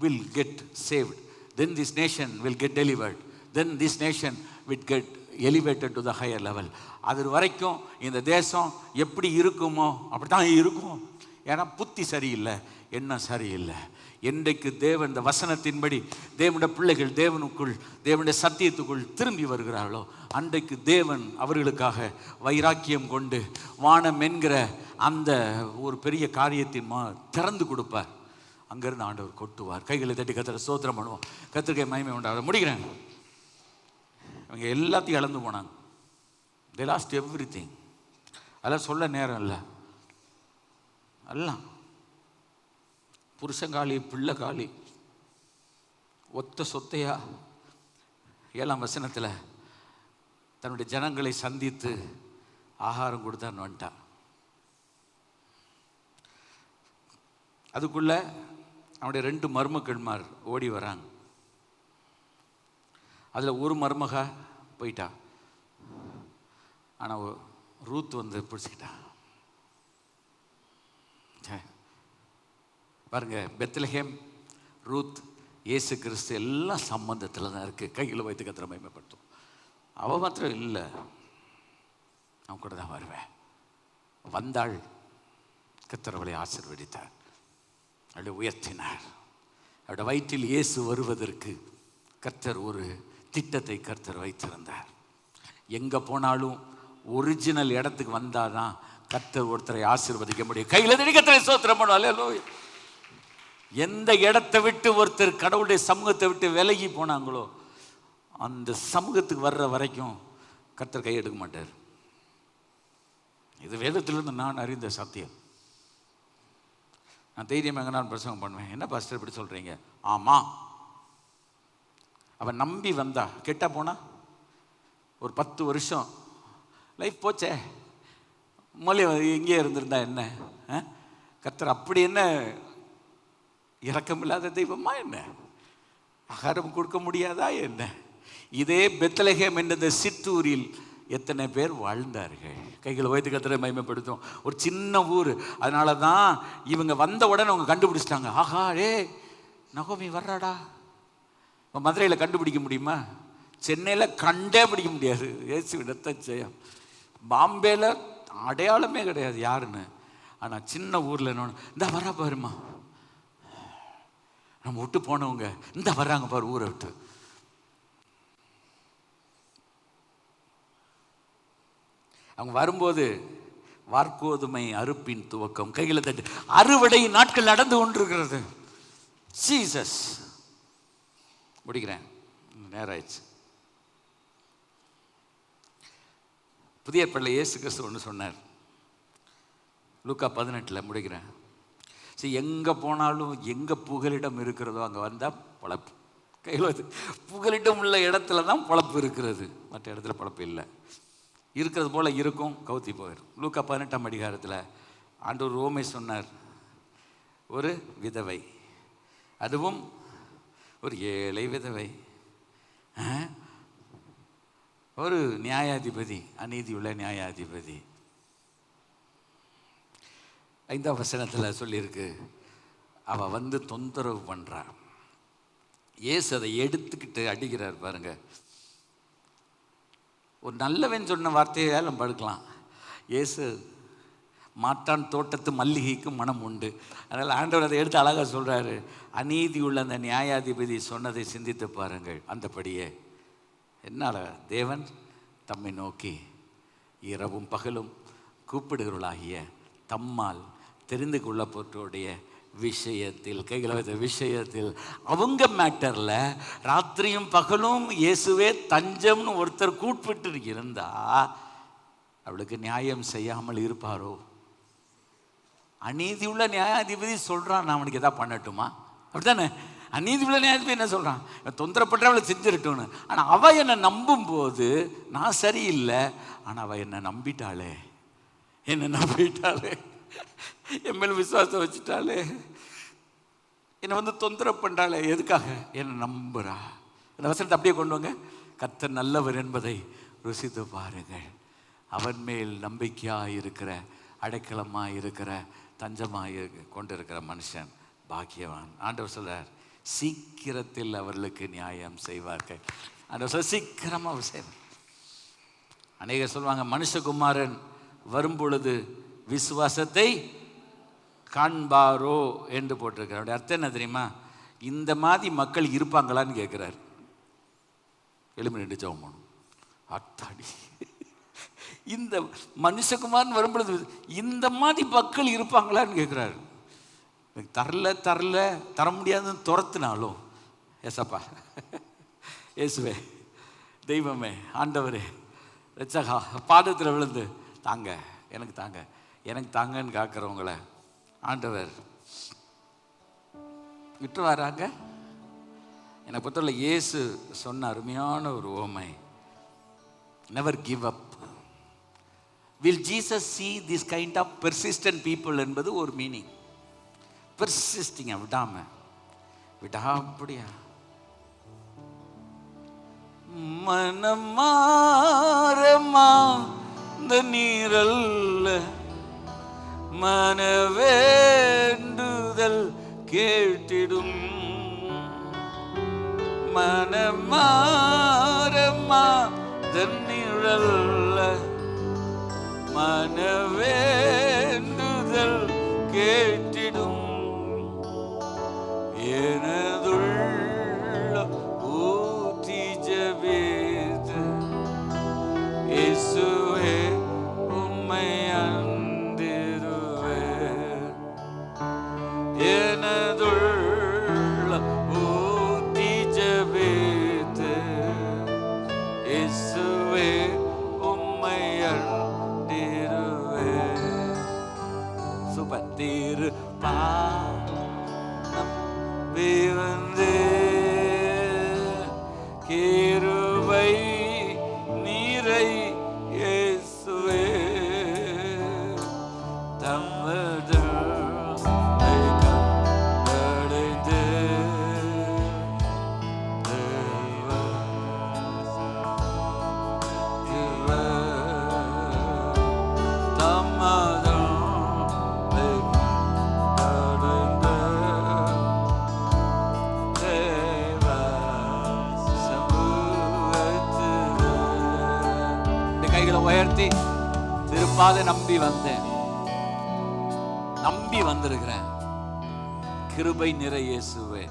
will get saved. Then this nation will get delivered. Then this nation will get elevated to the higher level. அது வரைக்கும் இந்த தேசம் எப்படி இருக்குமோ அப்படி தான் இருக்கும். ஏன்னா புத்தி சரியில்லை, எண்ணம் சரியில்லை. என்றைக்கு தேவன் இந்த வசனத்தின்படி தேவனுடைய பிள்ளைகள் தேவனுக்குள் தேவனுடைய சத்தியத்துக்குள் திரும்பி வருகிறார்களோ அன்றைக்கு தேவன் அவர்களுக்காக வைராக்கியம் கொண்டு வானம் என்கிற அந்த ஒரு பெரிய காரியத்தின் திறந்து கொடுப்பார். அங்கிருந்து ஆண்டவர் கொட்டுவார். கைகளை தட்டி கர்த்தரை ஸ்தோத்திரம் பண்ணுவோம். கர்த்தருக்கு மகிமை உண்டாக. முடிக்கிறேன். அவங்க எல்லாத்தையும் இழந்து போனாங்க. they lost everything. அதெல்லாம் சொல்ல நேரம் இல்லை. எல்லாம் புருஷங்காலி பிள்ளைக்காலி ஒத்த சொத்தையா 7ஆம் வசனத்தில் தன்னுடைய ஜனங்களை சந்தித்து ஆகாரம் கொடுத்தான்னு வந்துட்டான். அதுக்குள்ள அவனுடைய 2 மருமக்கள்மார் ஓடி வராங்க. அதில் ஒரு மருமக போயிட்டா. ஆனால் ரூத் வந்து பிடிச்சிக்கிட்டான். பாருங்க, பெத்லஹேம், ரூத், இயேசு கிறிஸ்து எல்லாம் சம்பந்தத்தில் தான் இருக்குது. கையில் வைத்து கர்த்தரை மகிமைப்படுத்தும். அவள் மாத்திரம் இல்லை, அவன் கூட தான் வருவேன். வந்தாள், கர்த்தர் அவளை ஆசீர்வதித்தார், அவளை உயர்த்தினார். அவருடைய வயிற்றில் இயேசு வருவதற்கு கர்த்தர் ஒரு திட்டத்தை கர்த்தர் வைத்திருந்தார். எங்கே போனாலும் ஒரிஜினல் இடத்துக்கு வந்தால் தான் கர்த்தர் ஒருத்தரை ஆசீர்வதிக்க முடியும். கையில் கர்த்தரை ஸ்தோத்திரம் பண்ணுவாங்க. எந்த இடத்தை விட்டு ஒருத்தர் கடவுளுடைய சமூகத்தை விட்டு விலகி போனாங்களோ அந்த சமூகத்துக்கு வர்ற வரைக்கும் கர்த்தர் கை எடுக்க மாட்டார். இது வேதத்திலிருந்து நான் அறிந்த சத்தியம். நான் தைரியம் எங்கே நான் பிரசங்கம் பண்ணுவேன். என்ன பாஸ்டர் இப்படி சொல்கிறீங்க? ஆமாம், அவன் நம்பி வந்தா. கெட்டா போனா ஒரு 10 வருஷம் லைஃப் போச்சே. மொழி எங்கேயே இருந்திருந்தா என்ன? கர்த்தர் அப்படி என்ன இரக்கமில்லாத தெய்வமா என்ன? ஆகாரம் கொடுக்க முடியாதா என்ன? இதே பெத்லகேம் என்ற சிற்றூரில் எத்தனை பேர் வாழ்ந்தார்கள். கைகளை வைத்து கர்த்தரை மகிமைப்படுத்தும். ஒரு சின்ன ஊர். அதனால தான் இவங்க வந்த உடனே அவங்க கண்டுபிடிச்சிட்டாங்க. ஆஹா, நகோமி வர்றாடா. மதுரையில் கண்டுபிடிக்க முடியுமா? சென்னையில் கண்டே பிடிக்க முடியாது. இயேசு இடத்த ஜெயம். பாம்பேல அடையாளமே கிடையாது யாருன்னு. ஆனால் சின்ன ஊரில் என்னன்னு, இந்த வரா பாருமா, நம்ம விட்டு போனவங்க இந்த வர்றாங்க பாரு ஊரை விட்டு. அவங்க வரும்போது வார்கோதுமை அறுப்பின் துவக்கம். கைகளை தட்டு. அறுவடை நாட்கள் நடந்து கொண்டிருக்கிறது. ஜீசஸ். முடிக்கிறேன், நேரம் ஆயிடுச்சு. புதிய ஏற்பாட்டில் இயேசு கிறிஸ்து ஒன்று சொன்னார். லூக்கா 18 முடிக்கிறேன். சரி, எங்கே போனாலும் எங்கே புகலிடம் இருக்கிறதோ அங்கே வந்தால் பொழப்பு. கையில் புகலிடம் உள்ள இடத்துல தான் பொழப்பு இருக்கிறது, மற்ற இடத்துல பொழப்பு இல்லை. இருக்கிறது போல் இருக்கும், கவுத்தி போயிடும். லூக்கா 18ஆம் அதிகாரத்தில் ஆண்டவர் ரோமை சொன்னார். ஒரு விதவை, அதுவும் ஒரு ஏழை விதவை, ஒரு நியாயாதிபதி, அநீதியுள்ள நியாயாதிபதி. 5ஆம் வசனத்தில் சொல்லியிருக்கு, அவள் வந்து தொந்தரவு பண்ணுறான். இயேசு அதை எடுத்துக்கிட்டு அடிக்கிறார் பாருங்க. ஒரு நல்லவன் சொன்ன வார்த்தையால் நம்ம படுக்கலாம். இயேசு மாட்டான் தோட்டத்து மல்லிகைக்கு மனம் உண்டு. அதனால் ஆண்டவர் அதை எடுத்து அழகாக சொல்கிறாரு. அநீதி உள்ள அந்த நியாயாதிபதி சொன்னதை சிந்தித்து பாருங்கள். அந்தபடியே என்னால் தேவன் தம்மை நோக்கி இரவும் பகலும் கூப்பிடுகிறவர்களாகிய தம்மால் தெரிந்து கொள்ளப்பட்டோடைய விஷயத்தில், கைகளை வைத்த விஷயத்தில், அவங்க மேட்டரில் ராத்திரியும் பகலும் இயேசுவே தஞ்சம்னு ஒருத்தர் கூப்பிட்டு இருந்தா அவளுக்கு நியாயம் செய்யாமல் இருப்பாரோ? அநீதி உள்ள நியாயாதிபதி சொல்கிறான், நான் அவனுக்கு எதாவது பண்ணட்டுமா? அப்படித்தானே? அநீதி உள்ள நியாயாதிபதி என்ன சொல்கிறான், தொந்தரப்பட்டவளை செஞ்சிருக்கணும். ஆனால் அவள் என்னை நம்பும் போது நான் சரியில்லை, ஆனால் அவள் என்னை நம்பிட்டாளே, என் மேல் விசுவாசம் வச்சுட்டாளே, என்னை வந்து தொந்தரவு பண்ணுறாளே, எதுக்காக? என்னை நம்புறா. இந்த வசனத்தை அப்படியே கொண்டு வாங்க. கர்த்தர் நல்லவர் என்பதை ருசித்து பாருங்கள். அவன் மேல் நம்பிக்கையாக இருக்கிற, அடைக்கலமாக இருக்கிற, தஞ்சமாக கொண்டிருக்கிற மனுஷன் பாக்கியவான். ஆண்டவர் சொல்றார், சீக்கிரத்தில் அவர்களுக்கு நியாயம் செய்வார்கள். ஆண்டவர் சொல்ல சீக்கிரமாக செய்வார். அநேகர் சொல்லுவாங்க, மனுஷகுமாரன் வரும்பொழுது விசுவாசத்தை காண்பாரோ என்று போட்டிருக்கிறார். அர்த்தம் என்ன தெரியுமா? இந்த மாதிரி மக்கள் இருப்பாங்களான்னு கேட்குறாரு. எலும்பு நின்று ஜெபம் பண்ணும். அத்தாடி, இந்த மனுஷகுமாரன் வரும்பொழுது இந்த மாதிரி மக்கள் இருப்பாங்களான்னு கேட்குறாரு. தர முடியாதுன்னு துரத்துனாலும், ஏசப்பா, இயேசுவே, தெய்வமே, ஆண்டவரே, ரட்சகா, பாதத்தில் விழுந்து தாங்க, எனக்கு தாங்க, எனக்கு தாங்கன்னு காக்கிறவங்கள ஆண்டவர் விட்டு வராங்க. என்னை பொறுத்தவரை இயேசு சொன்ன அருமையான ஒரு ஓமை, never give up. Will Jesus see this kind of persistent people என்பது ஒரு மீனிங். பெர்சிஸ்டிங்க, விடாமடியா மனம் மாறமா இந்த நீரல்ல மனவேண்டுதல் கேட்டிடும். மனம் மாறமா தண்ணீரல்ல மனவேண்டுதல் கேட்டிடும். எனதுள்ள ஊற்றி ஜெபித்து இயேசுவே உம்மை அண்டிடுவேன். எனதுள்ள ஊற்றி ஜெபித்து இயேசுவே உம்மை அண்டிடுவேன். சுபத்திரு வந்து கிருபை நீரை இயேசுவே தமது கண்டடைந்து தமது உயர்த்தி திருப்பாத நம்பி வந்தேன், நம்பி வந்திருக்கிறேன். கிருபை நிறை இயேசுவே.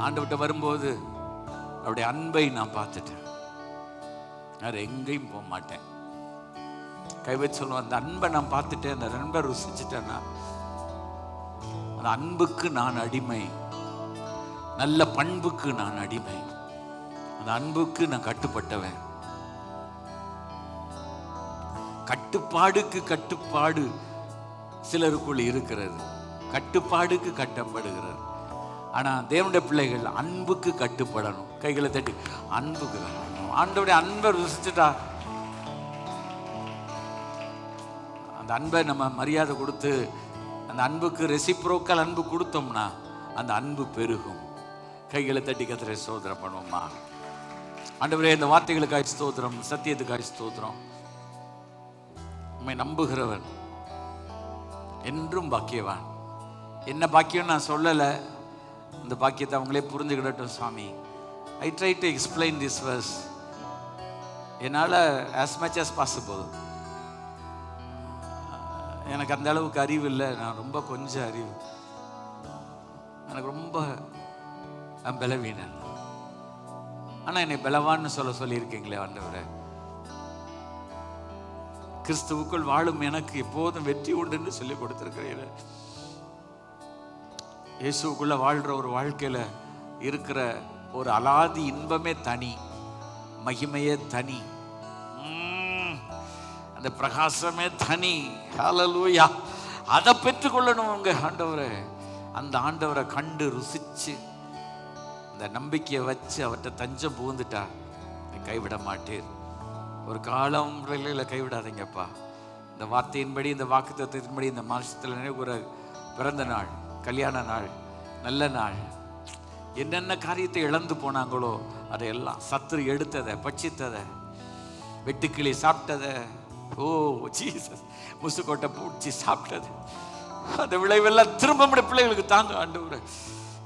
ஆண்டவர்கிட்ட வரும்போது அவருடைய அன்பை நான் பார்த்துட்டேன். வேற எங்கேயும் போக மாட்டேன். கைவச்சு சொல்லுவேன், அந்த அன்பை நான் பார்த்துட்டேன், அந்த அன்பை ருசிச்சுட்டேன்னா அந்த அன்புக்கு நான் அடிமை, நல்ல பண்புக்கு நான் அடிமை, அந்த அன்புக்கு நான் கட்டுப்பட்டவன். கட்டுப்பாடுக்கு கட்டுப்பாடு சிலருக்குள் இருக்கிறது, கட்டுப்பாடுக்கு கட்டப்படுகிறது. ஆனா தேவனுடைய பிள்ளைகள் அன்புக்கு கட்டுப்படணும். கைகளை தட்டி அன்புக்கு கட்டணும். ஆண்டவருடைய அன்பை ருசிச்சுட்டா, அந்த அன்பை நம்ம மரியாதை கொடுத்து அந்த அன்புக்கு ரெசிப்ரோக்கல் அன்பு கொடுத்தோம்னா அந்த அன்பு பெருகும். கைகளை தட்டி கர்த்தரை ஸ்தோத்திரம் பண்ணுவோமா? ஆண்டவரே, இந்த வார்த்தைகளுக்காக ஸ்தோத்திரம், சத்தியத்துக்காக ஸ்தோத்திரம். உம்மை நம்புகிறவன் என்றும் பாக்கியவான். என்ன பாக்கியம் நான் சொல்லலை, இந்த பாக்கியத்தை அவங்களே புரிஞ்சுக்கிடட்டும் சுவாமி. I try to explain this verse. என்னால் as much as possible. எனக்கு அந்த அளவுக்கு அறிவு இல்லை, நான் ரொம்ப கொஞ்சம் அறிவு, எனக்கு ரொம்ப பலவீனன். ஆனால் என்னை பலவான்னு சொல்லியிருக்கீங்களே ஆண்டவரே. கிறிஸ்துவுக்குள் வாழும் எனக்கு எப்போதும் வெற்றி உண்டு என்று சொல்லி கொடுத்திருக்கிறீர்கள். இயேசுக்குள்ள வாழ்ற ஒரு வாழ்க்கையில இருக்கிற ஒரு அலாதி இன்பமே தனி, மகிமையே தனி, அந்த பிரகாசமே தனி. ஹல்லேலூயா. அதை பெற்றுக்கொள்ளணும் உங்க ஆண்டவரே. அந்த ஆண்டவரை கண்டு ருசிச்சு அந்த நம்பிக்கையை வச்சு அவர்கிட்ட தஞ்சம் புகுந்துட்டா கைவிட மாட்டீர். ஒரு காலம் பிள்ளைகளை கைவிடாதீங்கப்பா. இந்த வார்த்தையின்படி, இந்த வாக்குத்தத்தத்தின்படி இந்த மாசத்துல நினைவுற பிறந்த நாள், கல்யாண நாள், நல்ல நாள், என்னென்ன காரியத்தை இழந்து போனாங்களோ அதையெல்லாம் சத்துரு எடுத்ததை, பட்சித்ததை, வெட்டுக்கிளி சாப்பிட்டதை, ஓ ஜீசஸ் முசுக்கோட்டை பூச்சி சாப்பிட்டது, அந்த விளைவெல்லாம் திரும்ப நம்முடைய பிள்ளைகளுக்கு தாங்க ஆண்டவரே.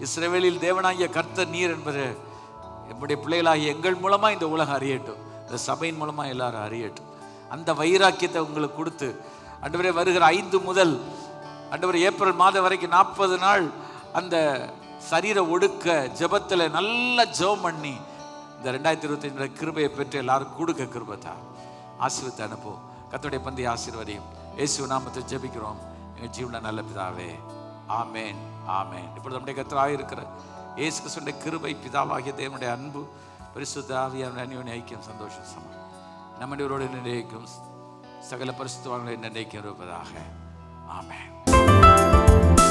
இஸ்ரவேலில் தேவனாகிய கர்த்தர் நீர் என்பது நம்முடைய பிள்ளைகளாகிய எங்கள் மூலமா இந்த உலகம் அறியட்டும், இந்த சபையின் மூலமா எல்லாரும் அறியட்டும். அந்த வைராக்கியத்தை உங்களுக்கு கொடுத்து ஆண்டவரே, வருகிற 5 முதல் ஆண்டவரே ஏப்ரல் மாதம் வரைக்கும் 40 நாள் அந்த சரீர ஒடுக்க ஜெபத்தில் நல்லா ஜெபம் பண்ணி இந்த 2025 கிருபையை பெற்று எல்லாரும் கொடுக்க கிருபைத்தா ஆசீர்வதித்து அனுப்பும். கர்த்தருடைய பந்தி ஆசீர்வதியும். இயேசு நாமத்தை ஜெபிக்கிறோம் எங்கள் ஜீவன நல்ல பிதாவே, ஆமேன் ஆமேன். இப்பொழுது நம்முடைய கர்த்தராக இருக்கிற இயேசு கிறிஸ்துவின் கிருபை, பிதாவாகிய தேவனுடைய அன்பு, பரிசுத்த ஆவியானவருடைய அந்யோன்ய ஐக்கியம், சந்தோஷம், சமாதானம் நம்முடையவரோடு நினைக்கும் சகல பரிசுத்தவான்களை நினைக்கும் இருப்பதாக. ஆமென்.